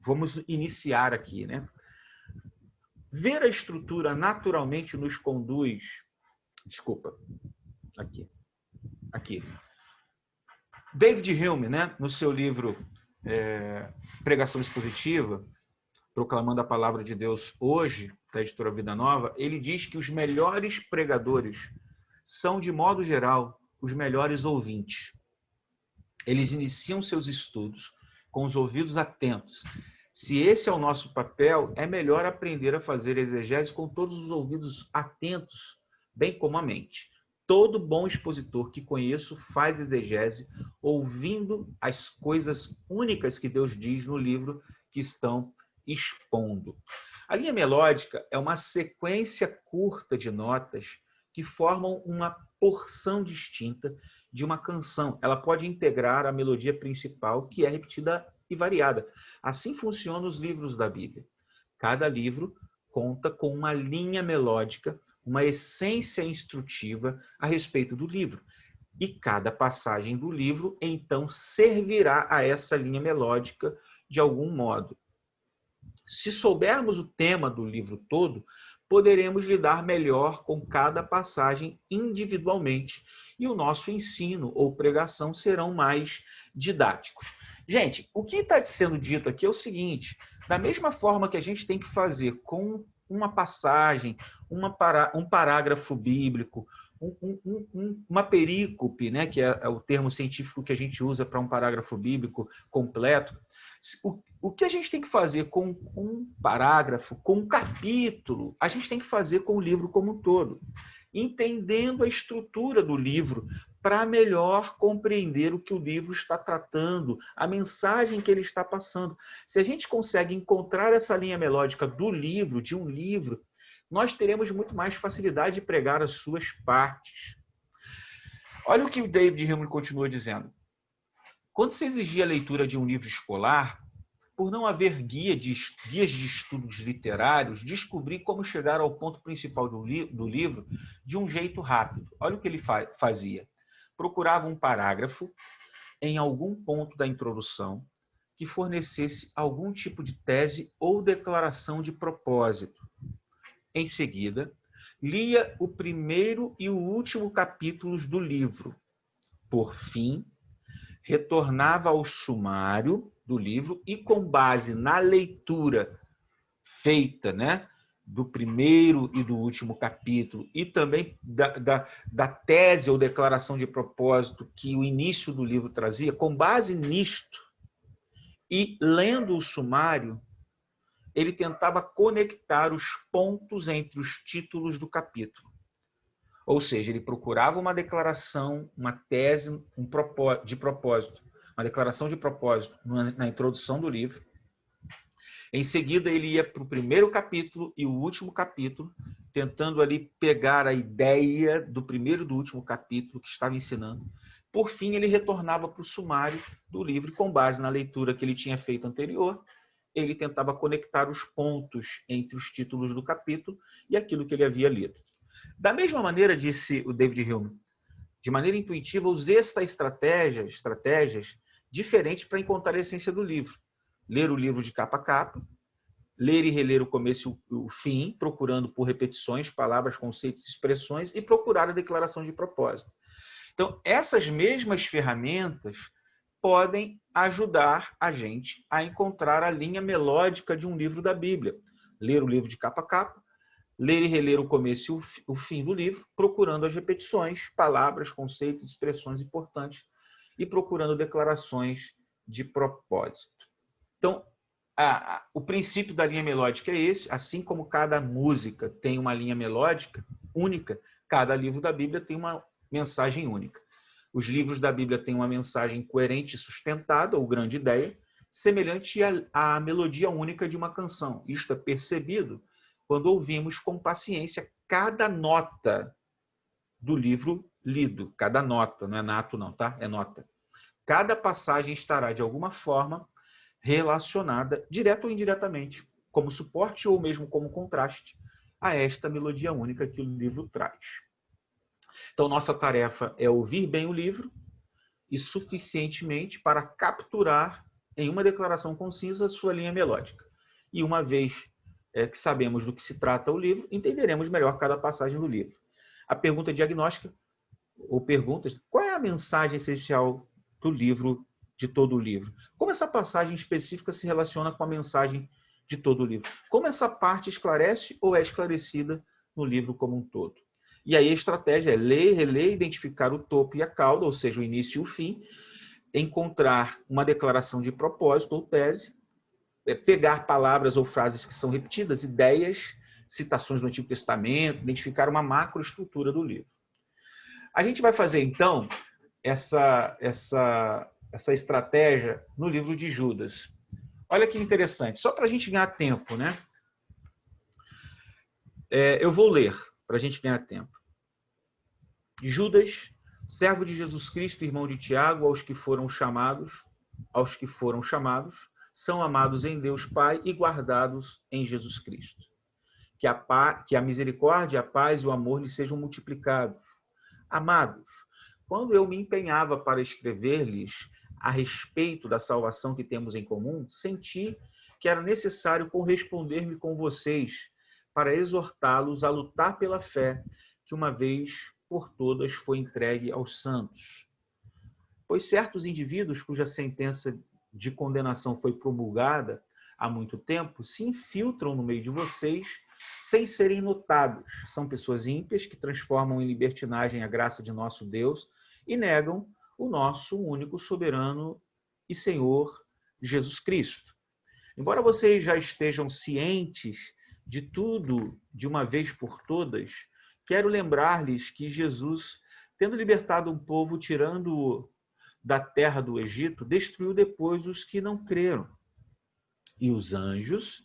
vamos iniciar aqui, né? Ver a estrutura naturalmente nos conduz... Desculpa. Aqui. David Hume, né, no seu livro Pregação Expositiva, Proclamando a Palavra de Deus Hoje, da editora Vida Nova, ele diz que os melhores pregadores são, de modo geral, os melhores ouvintes. Eles iniciam seus estudos com os ouvidos atentos. Se esse é o nosso papel, é melhor aprender a fazer exegese com todos os ouvidos atentos, bem como a mente. Todo bom expositor que conheço faz exegese ouvindo as coisas únicas que Deus diz no livro que estão expondo. A linha melódica é uma sequência curta de notas que formam uma porção distinta de uma canção. Ela pode integrar a melodia principal, que é repetida e variada. Assim funcionam os livros da Bíblia. Cada livro conta com uma linha melódica, uma essência instrutiva a respeito do livro. E cada passagem do livro, então, servirá a essa linha melódica de algum modo. Se soubermos o tema do livro todo, poderemos lidar melhor com cada passagem individualmente e o nosso ensino ou pregação serão mais didáticos. Gente, o que está sendo dito aqui é o seguinte: da mesma forma que a gente tem que fazer com uma passagem, um parágrafo bíblico, uma perícope, né, que é o termo científico que a gente usa para um parágrafo bíblico completo, o que a gente tem que fazer com um parágrafo, com um capítulo, a gente tem que fazer com o livro como um todo, entendendo a estrutura do livro para melhor compreender o que o livro está tratando, a mensagem que ele está passando. Se a gente consegue encontrar essa linha melódica do livro, de um livro, nós teremos muito mais facilidade de pregar as suas partes. Olha o que o David Hume continua dizendo. Quando se exigia a leitura de um livro escolar, por não haver guias de estudos literários, descobri como chegar ao ponto principal do livro de um jeito rápido. Olha o que ele fazia. Procurava um parágrafo em algum ponto da introdução que fornecesse algum tipo de tese ou declaração de propósito. Em seguida, lia o primeiro e o último capítulos do livro. Por fim, retornava ao sumário do livro e, com base na leitura feita, né, do primeiro e do último capítulo e também da tese ou declaração de propósito que o início do livro trazia, com base nisto e lendo o sumário, ele tentava conectar os pontos entre os títulos do capítulo. Ou seja, ele procurava uma declaração, uma tese de propósito, uma declaração de propósito na introdução do livro. Em seguida, ele ia para o primeiro capítulo e o último capítulo, tentando ali pegar a ideia do primeiro e do último capítulo que estava ensinando. Por fim, ele retornava para o sumário do livro, e com base na leitura que ele tinha feito anterior, ele tentava conectar os pontos entre os títulos do capítulo e aquilo que ele havia lido. Da mesma maneira, disse o David Hume, de maneira intuitiva, usei esta estratégias diferentes para encontrar a essência do livro. Ler o livro de capa a capa, ler e reler o começo e o fim, procurando por repetições, palavras, conceitos, expressões, e procurar a declaração de propósito. Então, essas mesmas ferramentas podem ajudar a gente a encontrar a linha melódica de um livro da Bíblia. Ler o livro de capa a capa, ler e reler o começo e o fim do livro, procurando as repetições, palavras, conceitos, expressões importantes e procurando declarações de propósito. Então, o princípio da linha melódica é esse, assim como cada música tem uma linha melódica única, cada livro da Bíblia tem uma mensagem única. Os livros da Bíblia têm uma mensagem coerente e sustentada, ou grande ideia, semelhante à melodia única de uma canção. Isto é percebido quando ouvimos com paciência cada nota do livro lido. Cada nota, não é nato não, tá? É nota. Cada passagem estará, de alguma forma, relacionada, direta ou indiretamente, como suporte ou mesmo como contraste, a esta melodia única que o livro traz. Então, nossa tarefa é ouvir bem o livro e suficientemente para capturar em uma declaração concisa a sua linha melódica. E uma vez que sabemos do que se trata o livro, entenderemos melhor cada passagem do livro. A pergunta diagnóstica, ou perguntas, qual é a mensagem essencial do livro, de todo o livro? Como essa passagem específica se relaciona com a mensagem de todo o livro? Como essa parte esclarece ou é esclarecida no livro como um todo? E aí a estratégia é ler, reler, identificar o topo e a cauda, ou seja, o início e o fim, encontrar uma declaração de propósito ou tese, pegar palavras ou frases que são repetidas, ideias, citações do Antigo Testamento, identificar uma macroestrutura do livro. A gente vai fazer, então, essa estratégia no livro de Judas. Olha que interessante, só para a gente ganhar tempo, né? Eu vou ler, para a gente ganhar tempo. Judas, servo de Jesus Cristo, irmão de Tiago, aos que foram chamados, são amados em Deus Pai e guardados em Jesus Cristo. Que a misericórdia, a paz e o amor lhes sejam multiplicados. Amados, quando eu me empenhava para escrever-lhes a respeito da salvação que temos em comum, senti que era necessário corresponder-me com vocês para exortá-los a lutar pela fé que uma vez por todas foi entregue aos santos. Pois certos indivíduos cuja sentença de condenação foi promulgada há muito tempo se infiltram no meio de vocês sem serem notados. São pessoas ímpias que transformam em libertinagem a graça de nosso Deus e negam o nosso único soberano e Senhor Jesus Cristo. Embora vocês já estejam cientes de tudo de uma vez por todas, quero lembrar-lhes que Jesus, tendo libertado um povo, tirando-o da terra do Egito, destruiu depois os que não creram. E os anjos,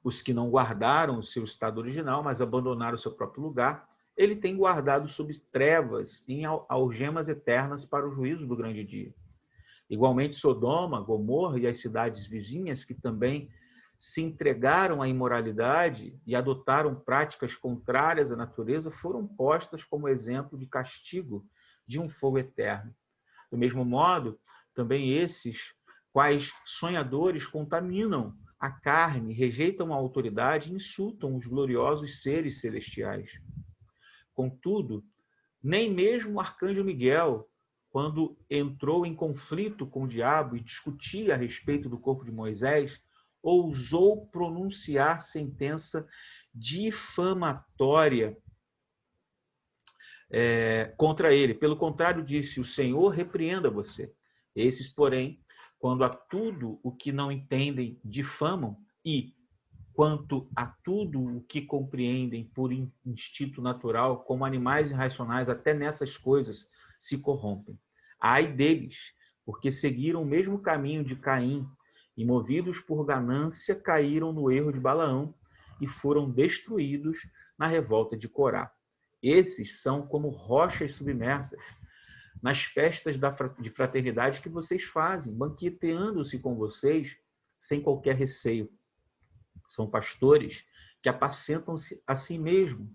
os que não guardaram o seu estado original, mas abandonaram o seu próprio lugar, ele tem guardado sob trevas em algemas eternas para o juízo do grande dia. Igualmente, Sodoma, Gomorra e as cidades vizinhas, que também se entregaram à imoralidade e adotaram práticas contrárias à natureza, foram postas como exemplo de castigo de um fogo eterno. Do mesmo modo, também esses, quais sonhadores, contaminam a carne, rejeitam a autoridade e insultam os gloriosos seres celestiais. Contudo, nem mesmo o arcanjo Miguel, quando entrou em conflito com o diabo e discutia a respeito do corpo de Moisés, ousou pronunciar sentença difamatória contra ele. Pelo contrário, disse: o Senhor repreenda você. Esses, porém, quando a tudo o que não entendem, difamam, e quanto a tudo o que compreendem por instinto natural, como animais irracionais, até nessas coisas se corrompem. Ai deles, porque seguiram o mesmo caminho de Caim, e movidos por ganância caíram no erro de Balaão e foram destruídos na revolta de Corá. Esses são como rochas submersas nas festas de fraternidade que vocês fazem, banqueteando-se com vocês sem qualquer receio. São pastores que apacentam-se a si mesmos.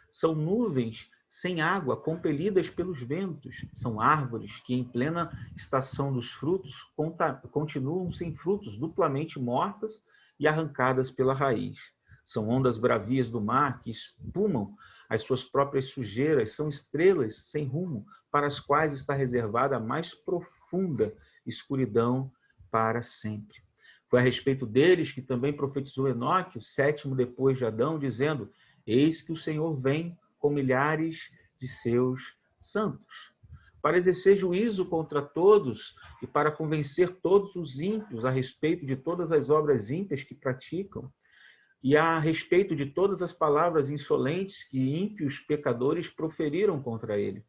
São nuvens sem água, compelidas pelos ventos. São árvores que, em plena estação dos frutos, continuam sem frutos, duplamente mortas e arrancadas pela raiz. São ondas bravias do mar que espumam as suas próprias sujeiras. São estrelas sem rumo, para as quais está reservada a mais profunda escuridão para sempre. Foi a respeito deles que também profetizou Enoque, o 7º depois de Adão, dizendo: eis que o Senhor vem com milhares de seus santos, para exercer juízo contra todos e para convencer todos os ímpios a respeito de todas as obras ímpias que praticam e a respeito de todas as palavras insolentes que ímpios pecadores proferiram contra ele.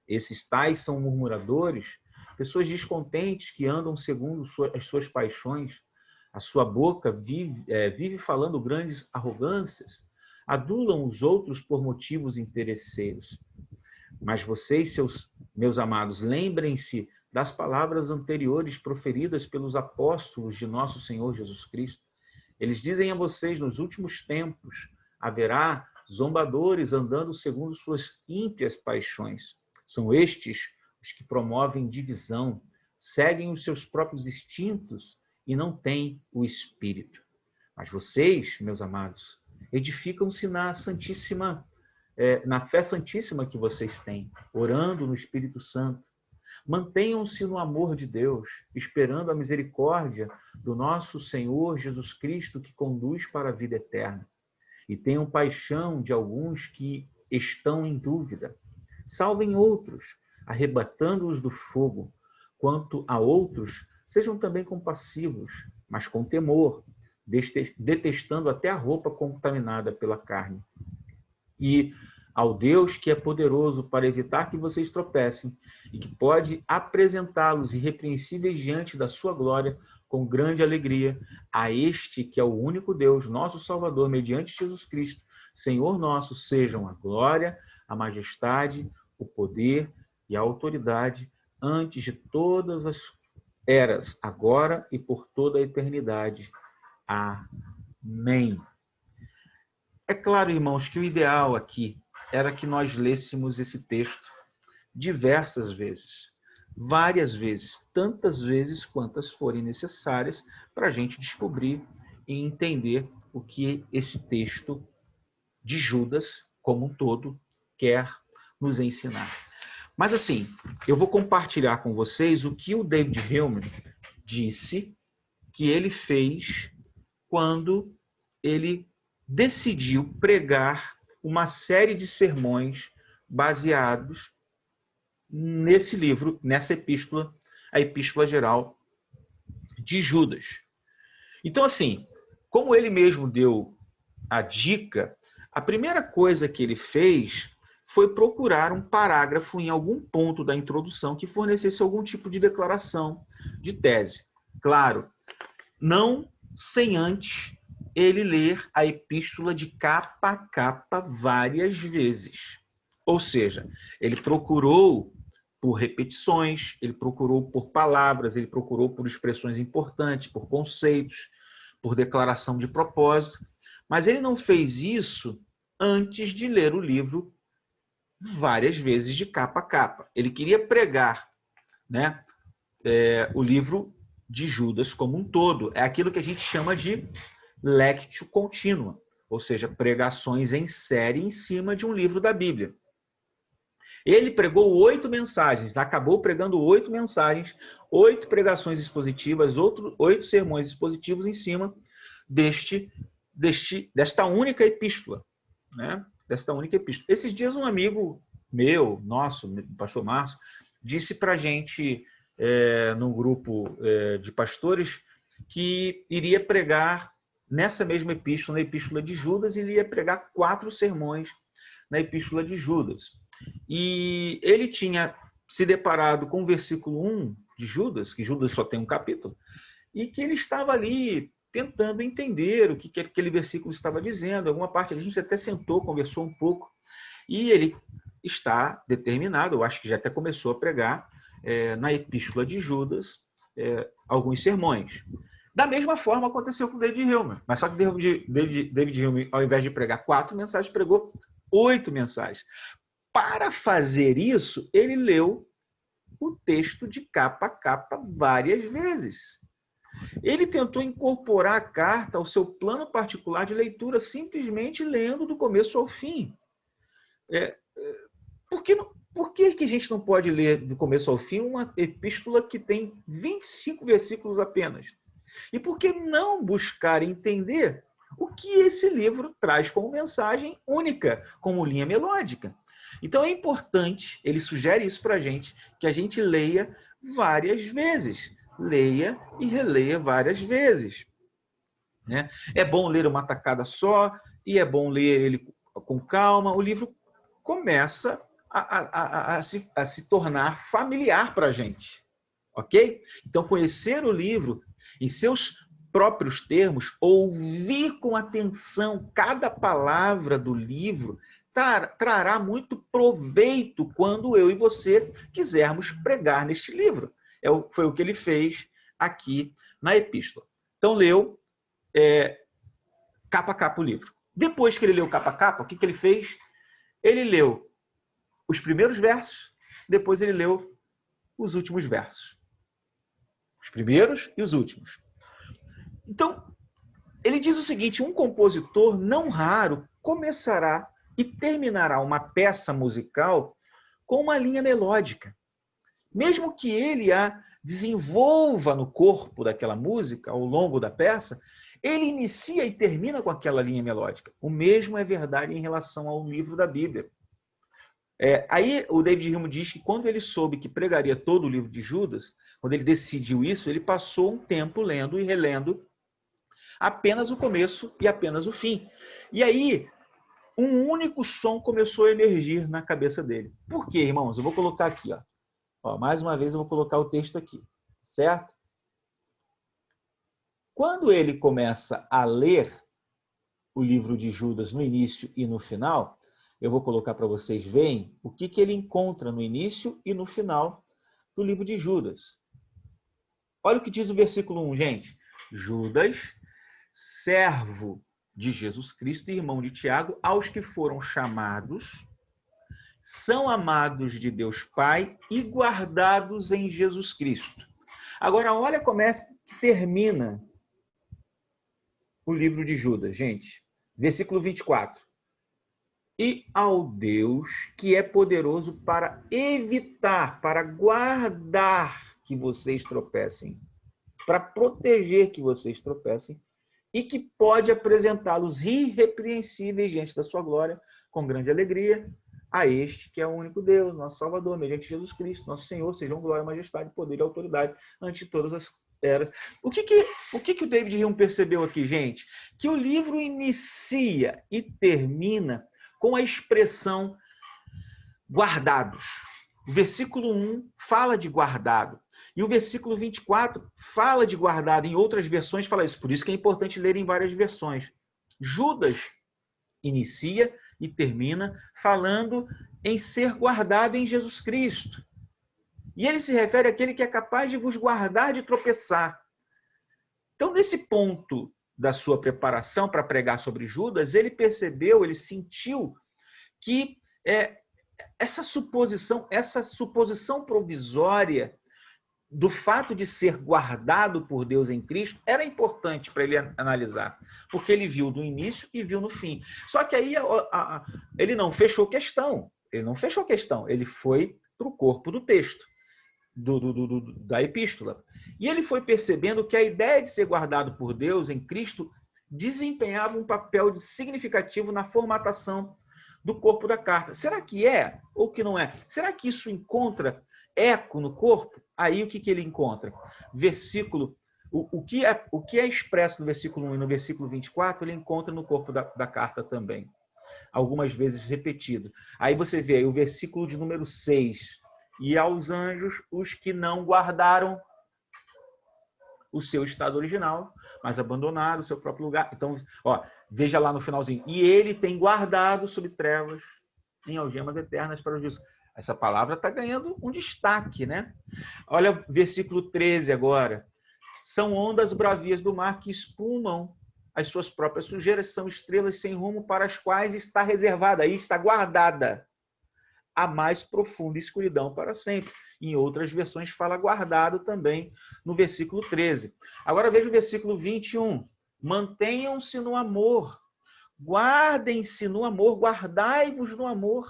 Esses tais são murmuradores, pessoas descontentes que andam segundo as suas paixões. A sua boca vive falando grandes arrogâncias, adulam os outros por motivos interesseiros. Mas vocês, meus amados, lembrem-se das palavras anteriores proferidas pelos apóstolos de nosso Senhor Jesus Cristo. Eles dizem a vocês: nos últimos tempos haverá zombadores andando segundo suas ímpias paixões. São estes os que promovem divisão, seguem os seus próprios instintos e não têm o Espírito. Mas vocês, meus amados, edificam-se na fé santíssima que vocês têm, orando no Espírito Santo. Mantenham-se no amor de Deus, esperando a misericórdia do nosso Senhor Jesus Cristo, que conduz para a vida eterna. E tenham paixão de alguns que estão em dúvida. Salvem outros, arrebatando-os do fogo. Quanto a outros, sejam também compassivos, mas com temor, detestando até a roupa contaminada pela carne. E ao Deus que é poderoso para evitar que vocês tropecem e que pode apresentá-los irrepreensíveis diante da sua glória com grande alegria, a este que é o único Deus, nosso Salvador, mediante Jesus Cristo, Senhor nosso, sejam a glória, a majestade, o poder e a autoridade antes de todas as eras, agora e por toda a eternidade. Amém. É claro, irmãos, que o ideal aqui era que nós lêssemos esse texto diversas vezes, várias vezes, tantas vezes quantas forem necessárias para a gente descobrir e entender o que esse texto de Judas, como um todo, quer nos ensinar. Mas assim, eu vou compartilhar com vocês o que o David Hillman disse que ele fez quando ele decidiu pregar uma série de sermões baseados nesse livro, nessa epístola, a Epístola Geral de Judas. Então, assim, como ele mesmo deu a dica, a primeira coisa que ele fez foi procurar um parágrafo em algum ponto da introdução que fornecesse algum tipo de declaração de tese. Claro, não sem antes ele ler a epístola de capa a capa várias vezes. Ou seja, ele procurou por repetições, ele procurou por palavras, ele procurou por expressões importantes, por conceitos, por declaração de propósito, mas ele não fez isso antes de ler o livro várias vezes de capa a capa. Ele queria pregar, né, o livro de Judas como um todo. É aquilo que a gente chama de lectio contínua, ou seja, pregações em série em cima de um livro da Bíblia. Ele pregou 8 mensagens, acabou pregando 8 mensagens, 8 pregações expositivas, 8 sermões expositivos em cima desta única epístola, né? Desta única epístola. Esses dias um amigo meu, nosso, o pastor Márcio, disse para a gente, num grupo de pastores, que iria pregar nessa mesma epístola, na epístola de Judas, ele ia pregar 4 sermões na epístola de Judas. E ele tinha se deparado com o versículo 1 de Judas, que Judas só tem um capítulo, e que ele estava ali tentando entender o que aquele versículo estava dizendo. Alguma parte a gente até sentou, conversou um pouco, e ele está determinado, eu acho que já até começou a pregar, na epístola de Judas, alguns sermões. Da mesma forma aconteceu com David Hillman, mas só que David Hillman, ao invés de pregar 4 mensagens, pregou 8 mensagens. para fazer isso, ele leu o texto de capa a capa várias vezes. Ele tentou incorporar a carta ao seu plano particular de leitura, simplesmente lendo do começo ao fim. Por que a gente não pode ler do começo ao fim uma epístola que tem 25 versículos apenas? E por que não buscar entender o que esse livro traz como mensagem única, como linha melódica? Então é importante, ele sugere isso para a gente, que a gente leia várias vezes. Leia e releia várias vezes. Né? É bom ler uma tacada só, e é bom ler ele com calma. O livro começa a se tornar familiar para a gente. Ok? Então, conhecer o livro em seus próprios termos, ouvir com atenção cada palavra do livro, trará muito proveito quando eu e você quisermos pregar neste livro. Foi o que ele fez aqui na epístola. Então, leu capa a capa o livro. Depois que ele leu capa a capa, o que ele fez? Ele leu os primeiros versos, depois ele leu os últimos versos. Os primeiros e os últimos. Então, ele diz o seguinte: um compositor não raro começará e terminará uma peça musical com uma linha melódica. Mesmo que ele a desenvolva no corpo daquela música, ao longo da peça, ele inicia e termina com aquela linha melódica. O mesmo é verdade em relação ao livro da Bíblia. Aí o David Hume diz que quando ele soube que pregaria todo o livro de Judas, quando ele decidiu isso, ele passou um tempo lendo e relendo apenas o começo e apenas o fim. E aí, um único som começou a emergir na cabeça dele. Por quê, irmãos? Eu vou colocar aqui, ó. Mais uma vez eu vou colocar o texto aqui, certo? Quando ele começa a ler o livro de Judas no início e no final, eu vou colocar para vocês verem o que ele encontra no início e no final do livro de Judas. Olha o que diz o versículo 1, gente. Judas, servo de Jesus Cristo e irmão de Tiago, aos que foram chamados, são amados de Deus Pai e guardados em Jesus Cristo. Agora, olha como é que termina o livro de Judas, gente. Versículo 24. E ao Deus que é poderoso para evitar, para guardar que vocês tropecem, para proteger que vocês tropecem, e que pode apresentá-los irrepreensíveis diante da sua glória, com grande alegria, a este que é o único Deus, nosso Salvador, mediante Jesus Cristo, nosso Senhor, sejam glória, majestade, poder e autoridade ante todas as eras. O que o David Hume percebeu aqui, gente? Que o livro inicia e termina com a expressão guardados. O versículo 1 fala de guardado. E o versículo 24 fala de guardado. Em outras versões fala isso. Por isso que é importante ler em várias versões. Judas inicia e termina falando em ser guardado em Jesus Cristo. E ele se refere àquele que é capaz de vos guardar de tropeçar. Então, nesse ponto da sua preparação para pregar sobre Judas, ele percebeu, ele sentiu que essa suposição provisória do fato de ser guardado por Deus em Cristo era importante para ele analisar, porque ele viu do início e viu no fim. Só que aí ele não fechou questão, ele foi para o corpo do texto, da epístola. E ele foi percebendo que a ideia de ser guardado por Deus em Cristo desempenhava um papel significativo na formatação do corpo da carta. Será que é ou que não é? Será que isso encontra eco no corpo? Aí o que ele encontra? O que é expresso no versículo 1 e no versículo 24, ele encontra no corpo da carta também. Algumas vezes repetido. Aí você vê aí o versículo de número 6. E aos anjos, os que não guardaram o seu estado original, mas abandonaram o seu próprio lugar. Então, veja lá no finalzinho. E ele tem guardado sob trevas em algemas eternas para o juízo. Essa palavra está ganhando um destaque, né? Olha o versículo 13 agora. São ondas bravias do mar que espumam as suas próprias sujeiras, são estrelas sem rumo para as quais está reservada, aí está guardada a mais profunda escuridão para sempre. Em outras versões fala guardado também no versículo 13. Agora veja o versículo 21. Mantenham-se no amor, guardem-se no amor, guardai-vos no amor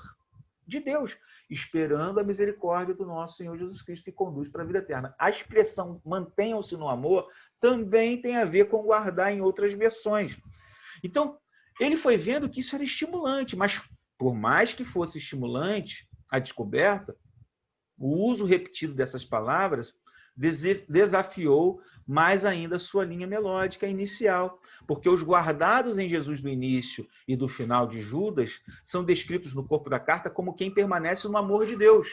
de Deus, esperando a misericórdia do nosso Senhor Jesus Cristo que conduz para a vida eterna. A expressão mantenham-se no amor também tem a ver com guardar em outras versões. Então, ele foi vendo que isso era estimulante, mas por mais que fosse estimulante a descoberta, o uso repetido dessas palavras desafiou mais ainda a sua linha melódica inicial, porque os guardados em Jesus do início e do final de Judas são descritos no corpo da carta como quem permanece no amor de Deus.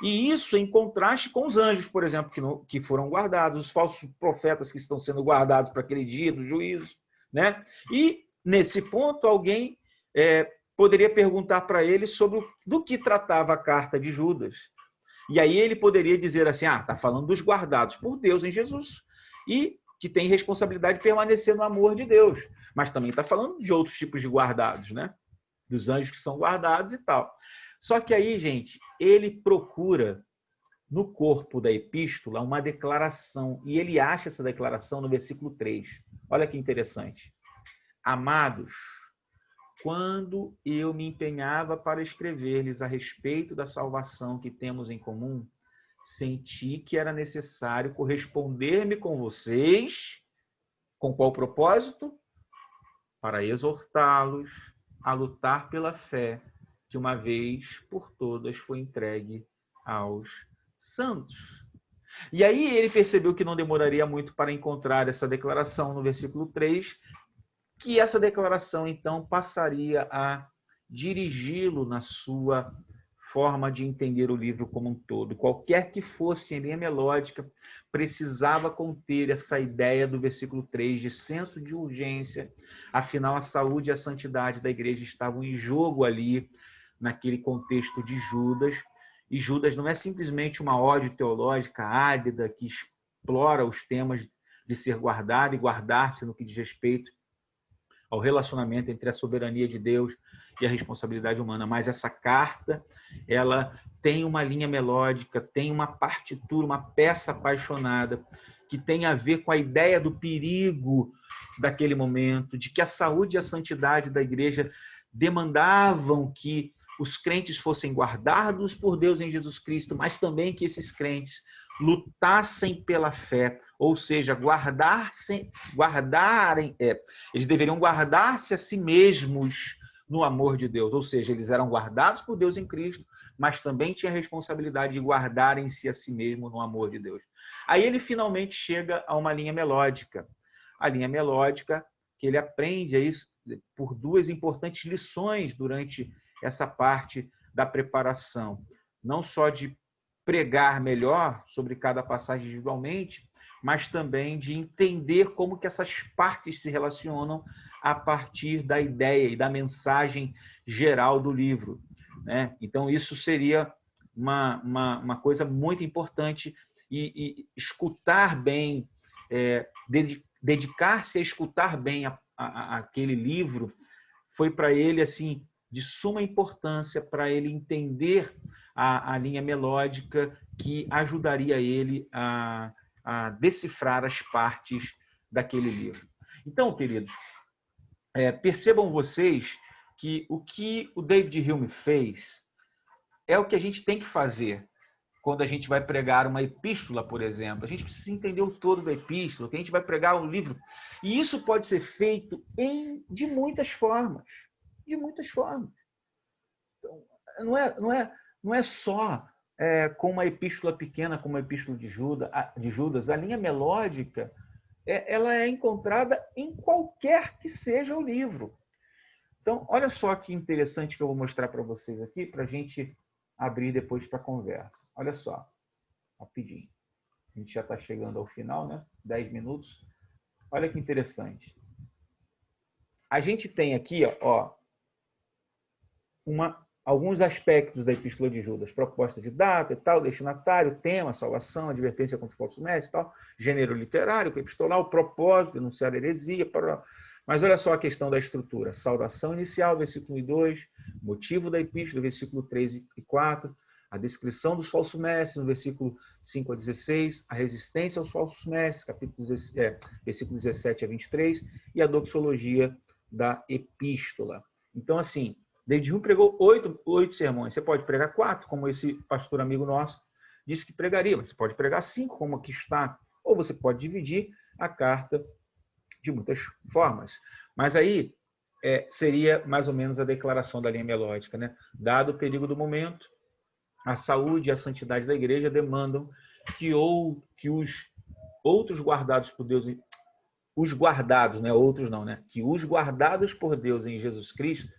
E isso em contraste com os anjos, por exemplo, que foram guardados, os falsos profetas que estão sendo guardados para aquele dia do juízo, né? E, nesse ponto, alguém poderia perguntar para ele sobre do que tratava a carta de Judas. E aí ele poderia dizer assim, está falando dos guardados por Deus em Jesus e que tem responsabilidade de permanecer no amor de Deus. Mas também está falando de outros tipos de guardados, né? Dos anjos que são guardados e tal. Só que aí, gente, ele procura no corpo da epístola uma declaração, e ele acha essa declaração no versículo 3. Olha que interessante. Amados, quando eu me empenhava para escrever-lhes a respeito da salvação que temos em comum, senti que era necessário corresponder-me com vocês. Com qual propósito? Para exortá-los a lutar pela fé que uma vez por todas foi entregue aos santos. E aí ele percebeu que não demoraria muito para encontrar essa declaração no versículo 3, que essa declaração, então, passaria a dirigi-lo na sua forma de entender o livro como um todo. Qualquer que fosse em linha melódica, precisava conter essa ideia do versículo 3 de senso de urgência. Afinal, a saúde e a santidade da igreja estavam em jogo ali, naquele contexto de Judas. E Judas não é simplesmente uma ode teológica árida que explora os temas de ser guardado e guardar-se no que diz respeito ao relacionamento entre a soberania de Deus e a responsabilidade humana. Mas essa carta, ela tem uma linha melódica, tem uma partitura, uma peça apaixonada, que tem a ver com a ideia do perigo daquele momento, de que a saúde e a santidade da igreja demandavam que os crentes fossem guardados por Deus em Jesus Cristo, mas também que esses crentes lutassem pela fé, ou seja, eles deveriam guardar-se a si mesmos no amor de Deus, ou seja, eles eram guardados por Deus em Cristo, mas também tinham a responsabilidade de guardarem-se a si mesmos no amor de Deus. Aí ele finalmente chega a uma linha melódica. A linha melódica, que ele aprende isso por duas importantes lições durante essa parte da preparação. Não só de pregar melhor sobre cada passagem individualmente, mas também de entender como que essas partes se relacionam a partir da ideia e da mensagem geral do livro, né? Então, isso seria uma coisa muito importante e escutar bem, dedicar-se a escutar bem aquele livro foi para ele assim de suma importância para ele entender a linha melódica que ajudaria ele a decifrar as partes daquele livro. Então, queridos, percebam vocês que o David Hume fez é o que a gente tem que fazer quando a gente vai pregar uma epístola, por exemplo. A gente precisa entender o todo da epístola, que a gente vai pregar um livro. E isso pode ser feito de muitas formas. De muitas formas. Então, não é só com uma epístola pequena, como a epístola de Judas. A linha melódica ela é encontrada em qualquer que seja o livro. Então, olha só que interessante que eu vou mostrar para vocês aqui, para a gente abrir depois para a conversa. Olha só, rapidinho. A gente já está chegando ao final, né? 10 minutos. Olha que interessante. A gente tem aqui, ó, alguns aspectos da Epístola de Judas. Proposta de data e tal, destinatário, tema, salvação, advertência contra os falsos mestres e tal, gênero literário, epistolar, o propósito, denunciar heresia, Mas olha só a questão da estrutura. Saudação inicial, versículo 1 e 2, motivo da epístola, versículo 3 e 4, a descrição dos falsos mestres, no versículo 5 a 16, a resistência aos falsos mestres, versículo 17 a 23, e a doxologia da epístola. Então, assim, David Hume pregou 8 sermões. Você pode pregar 4, como esse pastor amigo nosso disse que pregaria. Você pode pregar 5, como aqui está. Ou você pode dividir a carta de muitas formas. Mas aí seria mais ou menos a declaração da linha melódica, né? Dado o perigo do momento, a saúde e a santidade da igreja demandam que os outros guardados por Deus, os guardados, né? Outros não, né? Que os guardados por Deus em Jesus Cristo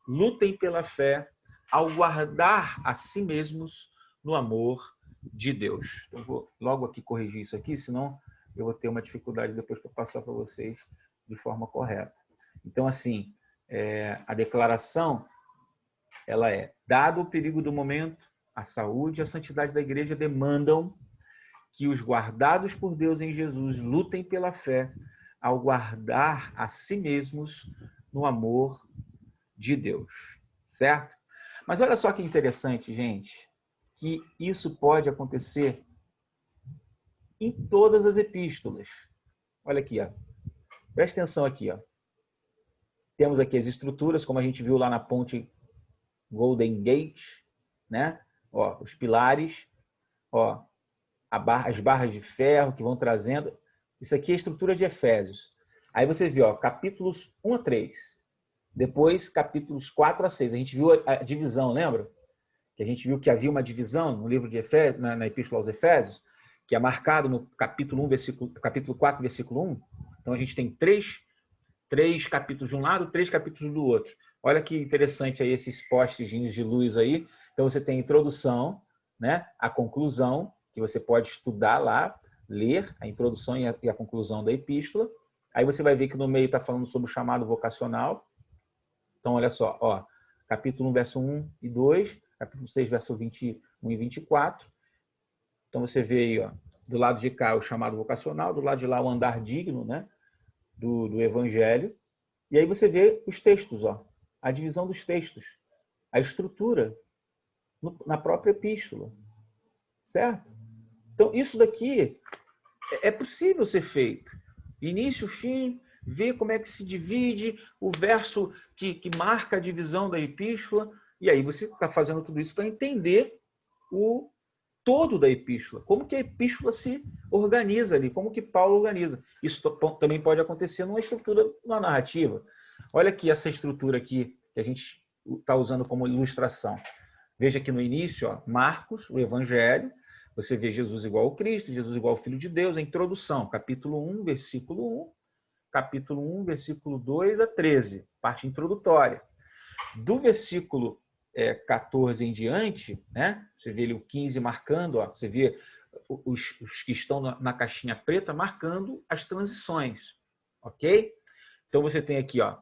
lutem pela fé ao guardar a si mesmos no amor de Deus. Então, vou logo aqui corrigir isso aqui, senão eu vou ter uma dificuldade depois para passar para vocês de forma correta. Então, assim, a declaração, ela dado o perigo do momento, a saúde e a santidade da igreja demandam que os guardados por Deus em Jesus lutem pela fé ao guardar a si mesmos no amor de Deus, certo? Mas olha só que interessante, gente, que isso pode acontecer em todas as epístolas. Olha aqui, ó. Presta atenção aqui, ó. Temos aqui as estruturas, como a gente viu lá na ponte Golden Gate, né? Ó, os pilares, ó, as barras de ferro que vão trazendo. Isso aqui é a estrutura de Efésios. Aí você vê, ó, capítulos 1 a 3. Depois, capítulos 4 a 6. A gente viu a divisão, lembra? Que a gente viu que havia uma divisão no livro de Efésios, na Epístola aos Efésios, que é marcado no capítulo 4, versículo 1. Então, a gente tem três capítulos de um lado, 3 capítulos do outro. Olha que interessante aí esses postezinhos de luz aí. Então, você tem a introdução, né? A conclusão, que você pode estudar lá, ler a introdução e a conclusão da epístola. Aí você vai ver que no meio está falando sobre o chamado vocacional. Então, olha só, ó, capítulo 1, verso 1 e 2, capítulo 6, verso 21 e 24. Então, você vê aí, ó, do lado de cá o chamado vocacional, do lado de lá o andar digno, né, do evangelho. E aí você vê os textos, ó, a divisão dos textos, a estrutura na própria epístola, certo? Então, isso daqui é possível ser feito. Início, fim, ver como é que se divide o verso que marca a divisão da epístola, e aí você está fazendo tudo isso para entender o todo da epístola, como que a epístola se organiza ali, como que Paulo organiza. Isso também pode acontecer numa estrutura, numa narrativa. Olha aqui essa estrutura aqui que a gente está usando como ilustração. Veja aqui no início, ó, Marcos, o Evangelho, você vê Jesus igual ao Cristo, Jesus igual ao Filho de Deus, a introdução, capítulo 1, versículo 1, capítulo 1, versículo 2 a 13, parte introdutória. Do versículo 14 em diante, né? Você vê ali o 15 marcando, ó, você vê os que estão na caixinha preta marcando as transições, ok? Então você tem aqui, ó,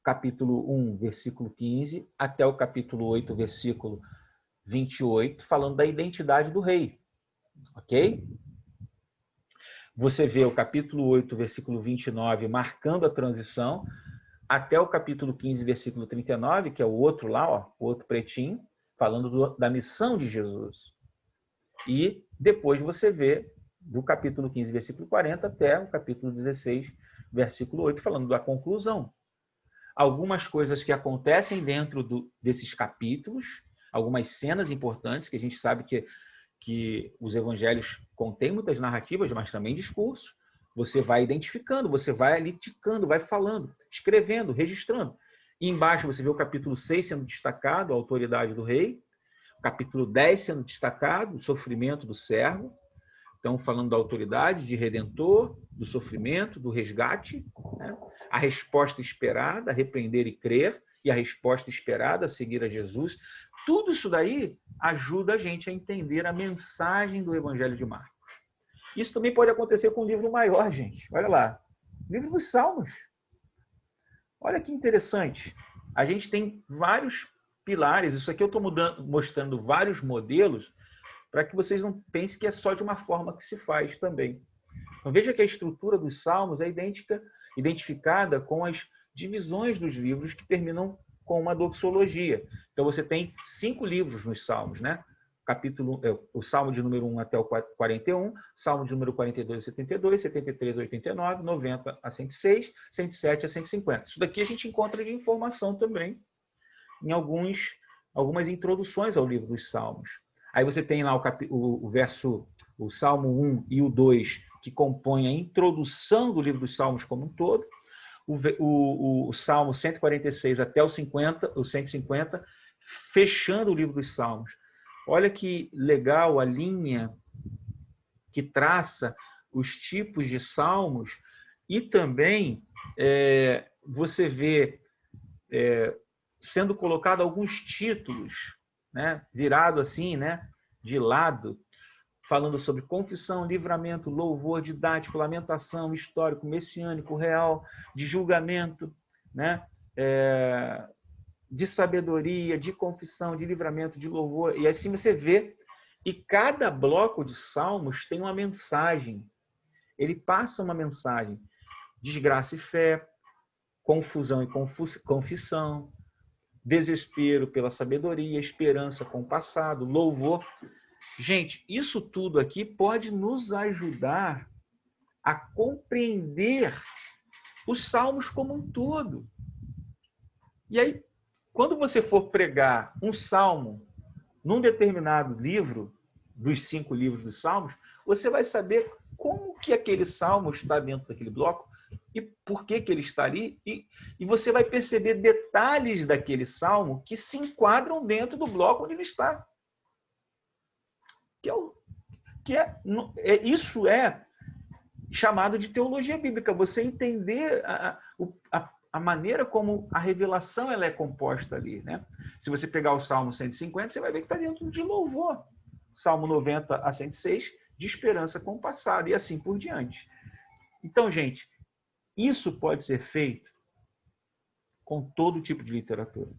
capítulo 1, versículo 15, até o capítulo 8, versículo 28, falando da identidade do rei, ok? Você vê o capítulo 8, versículo 29, marcando a transição, até o capítulo 15, versículo 39, que é o outro lá, ó, o outro pretinho, falando da missão de Jesus. E depois você vê do capítulo 15, versículo 40, até o capítulo 16, versículo 8, falando da conclusão. Algumas coisas que acontecem dentro desses capítulos, algumas cenas importantes, que a gente sabe que os evangelhos contêm muitas narrativas, mas também discursos. Você vai identificando, você vai ali ticando, vai falando, escrevendo, registrando. E embaixo você vê o capítulo 6 sendo destacado, a autoridade do rei. O capítulo 10 sendo destacado, o sofrimento do servo. Então, falando da autoridade de redentor, do sofrimento, do resgate. Né? A resposta esperada, repreender e crer. E a resposta esperada, seguir a Jesus. Tudo isso daí ajuda a gente a entender a mensagem do Evangelho de Marcos. Isso também pode acontecer com um livro maior, gente. Olha lá. Livro dos Salmos. Olha que interessante. A gente tem vários pilares. Isso aqui eu estou mostrando vários modelos para que vocês não pensem que é só de uma forma que se faz também. Então, veja que a estrutura dos Salmos é idêntica identificada com as divisões dos livros que terminam com uma doxologia. Então, você tem 5 livros nos Salmos, né? O Salmo de número 1 até o 41, Salmo de número 42 a 72, 73 a 89, 90 a 106, 107 a 150. Isso daqui a gente encontra de informação também em algumas introduções ao livro dos Salmos. Aí você tem lá o Salmo 1 e o 2, que compõem a introdução do livro dos Salmos como um todo. O Salmo 146 até o 150, fechando o livro dos Salmos. Olha que legal a linha que traça os tipos de salmos e também você vê sendo colocado alguns títulos, né, virado assim, né, de lado, falando sobre confissão, livramento, louvor, didático, lamentação, histórico, messiânico, real, de julgamento, né, de sabedoria, de confissão, de livramento, de louvor. E assim você vê. E cada bloco de salmos tem uma mensagem. Ele passa uma mensagem. Desgraça e fé, confusão e confissão, desespero pela sabedoria, esperança com o passado, louvor. Gente, isso tudo aqui pode nos ajudar a compreender os salmos como um todo. E aí, quando você for pregar um salmo num determinado livro, dos 5 livros dos salmos, você vai saber como que aquele salmo está dentro daquele bloco e por que ele está ali. E você vai perceber detalhes daquele salmo que se enquadram dentro do bloco onde ele está. Isso é chamado de teologia bíblica. Você entender a maneira como a revelação ela é composta ali, né? Se você pegar o Salmo 150, você vai ver que está dentro de louvor. Salmo 90 a 106, de esperança com o passado, e assim por diante. Então, gente, isso pode ser feito com todo tipo de literatura.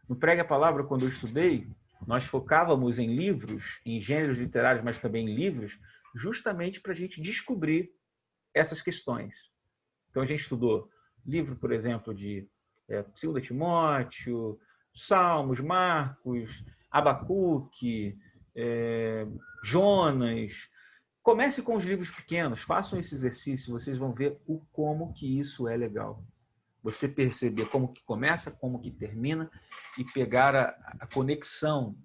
No Pregue a Palavra, quando eu estudei, nós focávamos em livros, em gêneros literários, mas também em livros, justamente para a gente descobrir essas questões. Então, a gente estudou livro, por exemplo, de 2 Timóteo, Salmos, Marcos, Abacuque, Jonas. Comece com os livros pequenos, façam esse exercício, vocês vão ver como que isso é legal. Você perceber como que começa, como que termina e pegar a conexão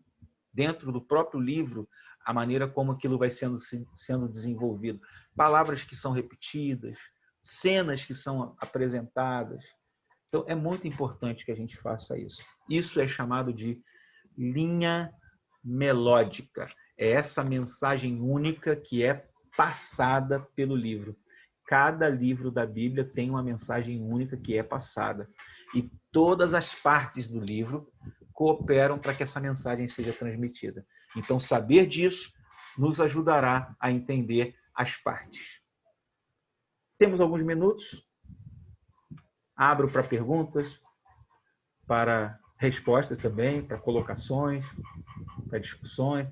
dentro do próprio livro, a maneira como aquilo vai sendo desenvolvido. Palavras que são repetidas, cenas que são apresentadas. Então, é muito importante que a gente faça isso. Isso é chamado de linha melódica. É essa mensagem única que é passada pelo livro. Cada livro da Bíblia tem uma mensagem única que é passada. E todas as partes do livro cooperam para que essa mensagem seja transmitida. Então, saber disso nos ajudará a entender as partes. Temos alguns minutos. Abro para perguntas, para respostas também, para colocações, para discussões.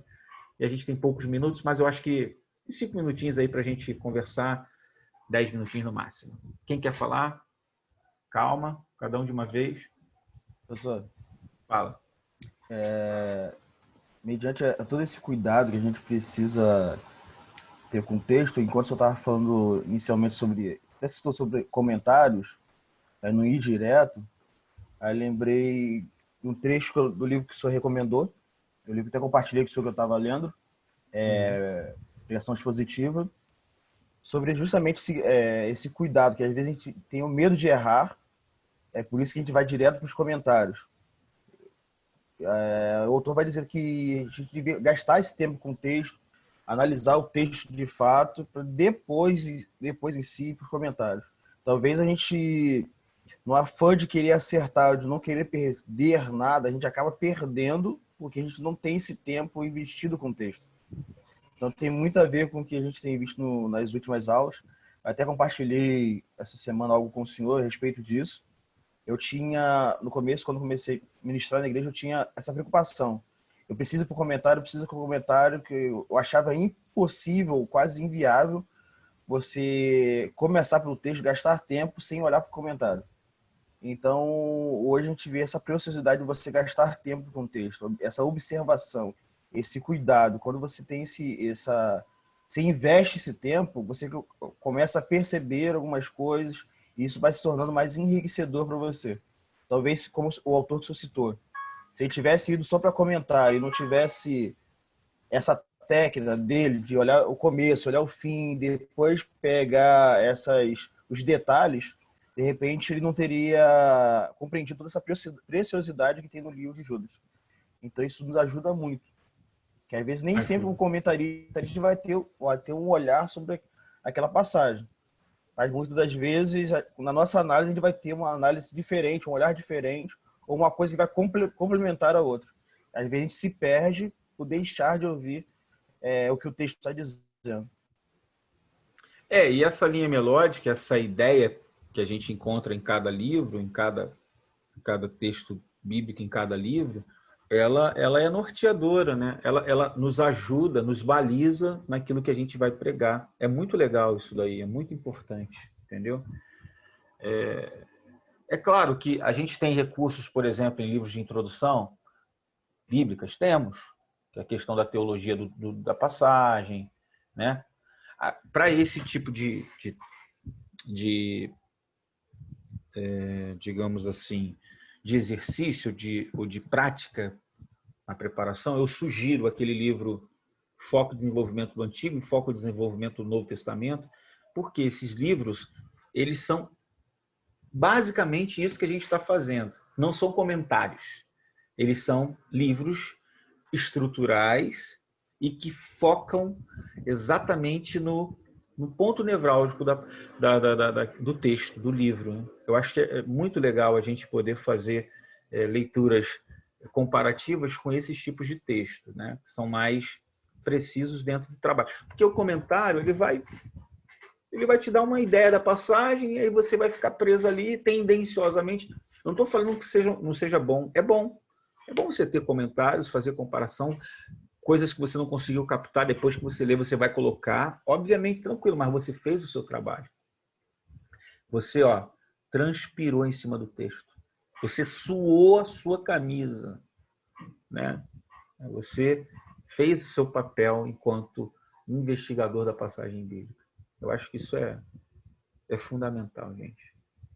E a gente tem poucos minutos, mas eu acho que 5 minutinhos aí para a gente conversar, 10 minutinhos no máximo. Quem quer falar? Calma, cada um de uma vez. Professor, fala. Mediante todo esse cuidado que a gente precisa ter com o texto, enquanto você estava falando inicialmente até citou sobre comentários, no ir direto, aí lembrei de um trecho do livro que o senhor recomendou, o livro que até compartilhei com o senhor que eu estava lendo, Pregação Expositiva, sobre justamente esse cuidado, que às vezes a gente tem o medo de errar, é por isso que a gente vai direto para os comentários. O autor vai dizer que a gente devia gastar esse tempo com o texto, analisar o texto de fato, para depois em si para os comentários. Talvez a gente, no afã de querer acertar, de não querer perder nada, a gente acaba perdendo porque a gente não tem esse tempo investido com o texto. Então tem muito a ver com o que a gente tem visto nas últimas aulas. Até compartilhei essa semana algo com o senhor a respeito disso. Eu tinha, no começo, quando comecei a ministrar na igreja, eu tinha essa preocupação. Eu preciso ir para o comentário, que eu achava impossível, quase inviável, você começar pelo texto, gastar tempo sem olhar para o comentário. Então, hoje a gente vê essa preciosidade de você gastar tempo com o texto, essa observação, esse cuidado. Quando você tem você investe esse tempo, você começa a perceber algumas coisas e isso vai se tornando mais enriquecedor para você. Talvez, como o autor que você citou, se ele tivesse ido só para comentar e não tivesse essa técnica dele de olhar o começo, olhar o fim, depois pegar os detalhes, de repente ele não teria compreendido toda essa preciosidade que tem no livro de Judas. Então isso nos ajuda muito. Que às vezes nem sempre um comentarista vai ter um olhar sobre aquela passagem. Mas muitas das vezes, na nossa análise, a gente vai ter uma análise diferente, um olhar diferente, ou uma coisa que vai complementar a outra. Às vezes a gente se perde por deixar de ouvir o que o texto está dizendo. E essa linha melódica, essa ideia que a gente encontra em cada livro, em cada texto bíblico, em cada livro, ela é norteadora, né? Ela nos ajuda, nos baliza naquilo que a gente vai pregar. É muito legal isso daí, é muito importante, entendeu? É claro que a gente tem recursos, por exemplo, em livros de introdução bíblicas, temos, que é a questão da teologia da passagem, né? Para esse tipo digamos assim, de exercício ou de prática na preparação, eu sugiro aquele livro Foco e Desenvolvimento do Antigo e Foco e Desenvolvimento do Novo Testamento, porque esses livros, eles são basicamente isso que a gente está fazendo. Não são comentários. Eles são livros estruturais e que focam exatamente no ponto nevrálgico do texto, do livro, né? Eu acho que é muito legal a gente poder fazer leituras comparativas com esses tipos de texto, né? Que são mais precisos dentro do trabalho. Porque o comentário, ele vai te dar uma ideia da passagem e aí você vai ficar preso ali tendenciosamente. Eu não estou falando que não seja bom. É bom. É bom você ter comentários, fazer comparação, coisas que você não conseguiu captar, depois que você lê, você vai colocar. Obviamente, tranquilo, mas você fez o seu trabalho. Você, transpirou em cima do texto. Você suou a sua camisa, né? Você fez o seu papel enquanto investigador da passagem bíblica. Eu acho que isso é fundamental, gente.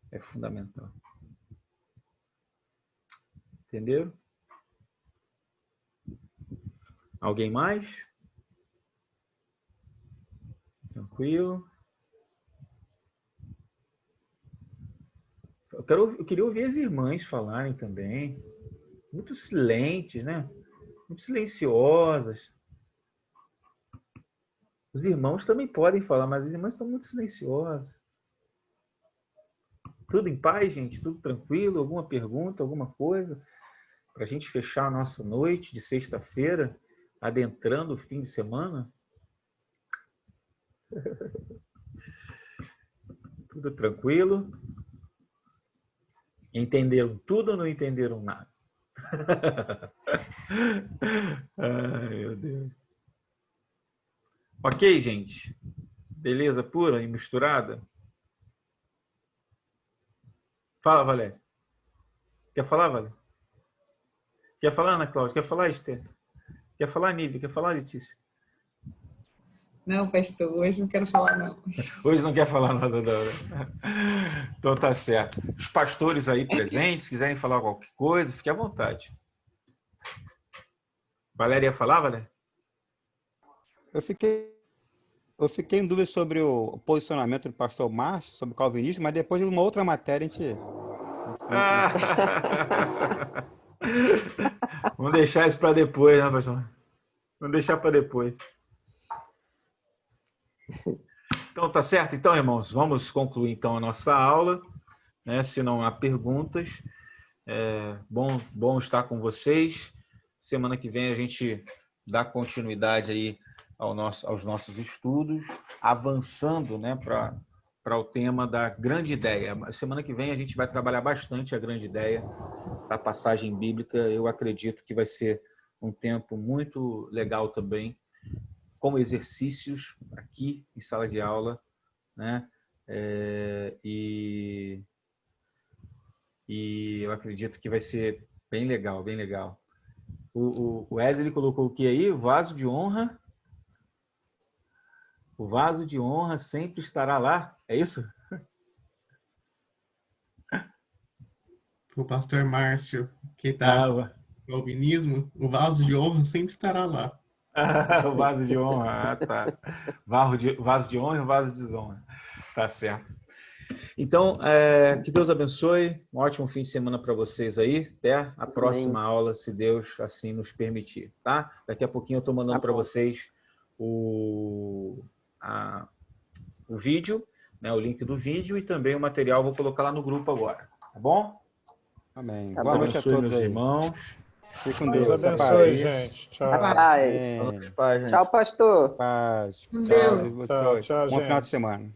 É fundamental. Entenderam? Alguém mais? Tranquilo? Eu queria ouvir as irmãs falarem também. Muito silentes, né? Muito silenciosas. Os irmãos também podem falar, mas as irmãs estão muito silenciosas. Tudo em paz, gente? Tudo tranquilo? Alguma pergunta, alguma coisa? Para a gente fechar a nossa noite de sexta-feira, adentrando o fim de semana? Tudo tranquilo? Entenderam tudo ou não entenderam nada? Ai, meu Deus. Ok, gente? Beleza pura e misturada? Fala, Valéria. Quer falar, Valéria? Quer falar, Ana Cláudia? Quer falar, Esther? Quer falar, Nívia? Quer falar, Letícia? Não, pastor, hoje não quero falar, não. Hoje não quer falar nada, não. Então tá certo. Os pastores aí presentes, se quiserem falar qualquer coisa, fique à vontade. Valéria ia falar, Valéria? Eu fiquei em dúvida sobre o posicionamento do pastor Márcio, sobre o calvinismo, mas depois de uma outra matéria a gente... Vamos deixar isso para depois, né, pastor? Vamos deixar para depois. Então, tá certo? Então, irmãos, vamos concluir então a nossa aula, né? Se não há perguntas, bom estar com vocês. Semana que vem a gente dá continuidade aí aos nossos estudos, avançando, né, para o tema da grande ideia. Semana que vem a gente vai trabalhar bastante a grande ideia da passagem bíblica. Eu acredito que vai ser um tempo muito legal também, como exercícios aqui em sala de aula, né? E eu acredito que vai ser bem legal, bem legal. O Wesley colocou o que aí? O vaso de honra. O vaso de honra sempre estará lá. É isso? O pastor Márcio, que está no calvinismo, o vaso de honra sempre estará lá. O vaso de honra, tá. Vaso de honra e o vaso de desonra. Tá certo. Então, que Deus abençoe. Um ótimo fim de semana para vocês aí. Até a próxima aula, se Deus assim nos permitir, tá? Daqui a pouquinho eu estou mandando para vocês o vídeo, né, o link do vídeo e também o material. Vou colocar lá no grupo agora, tá bom? Amém. Tá Boa bom. noite a todos aí. Irmãos. Fique com Deus. Deus abençoe, gente. Tchau. Paz, gente. Tchau, pastor. Paz. Com Tchau. Deus. Tchau, Bom gente. final de semana.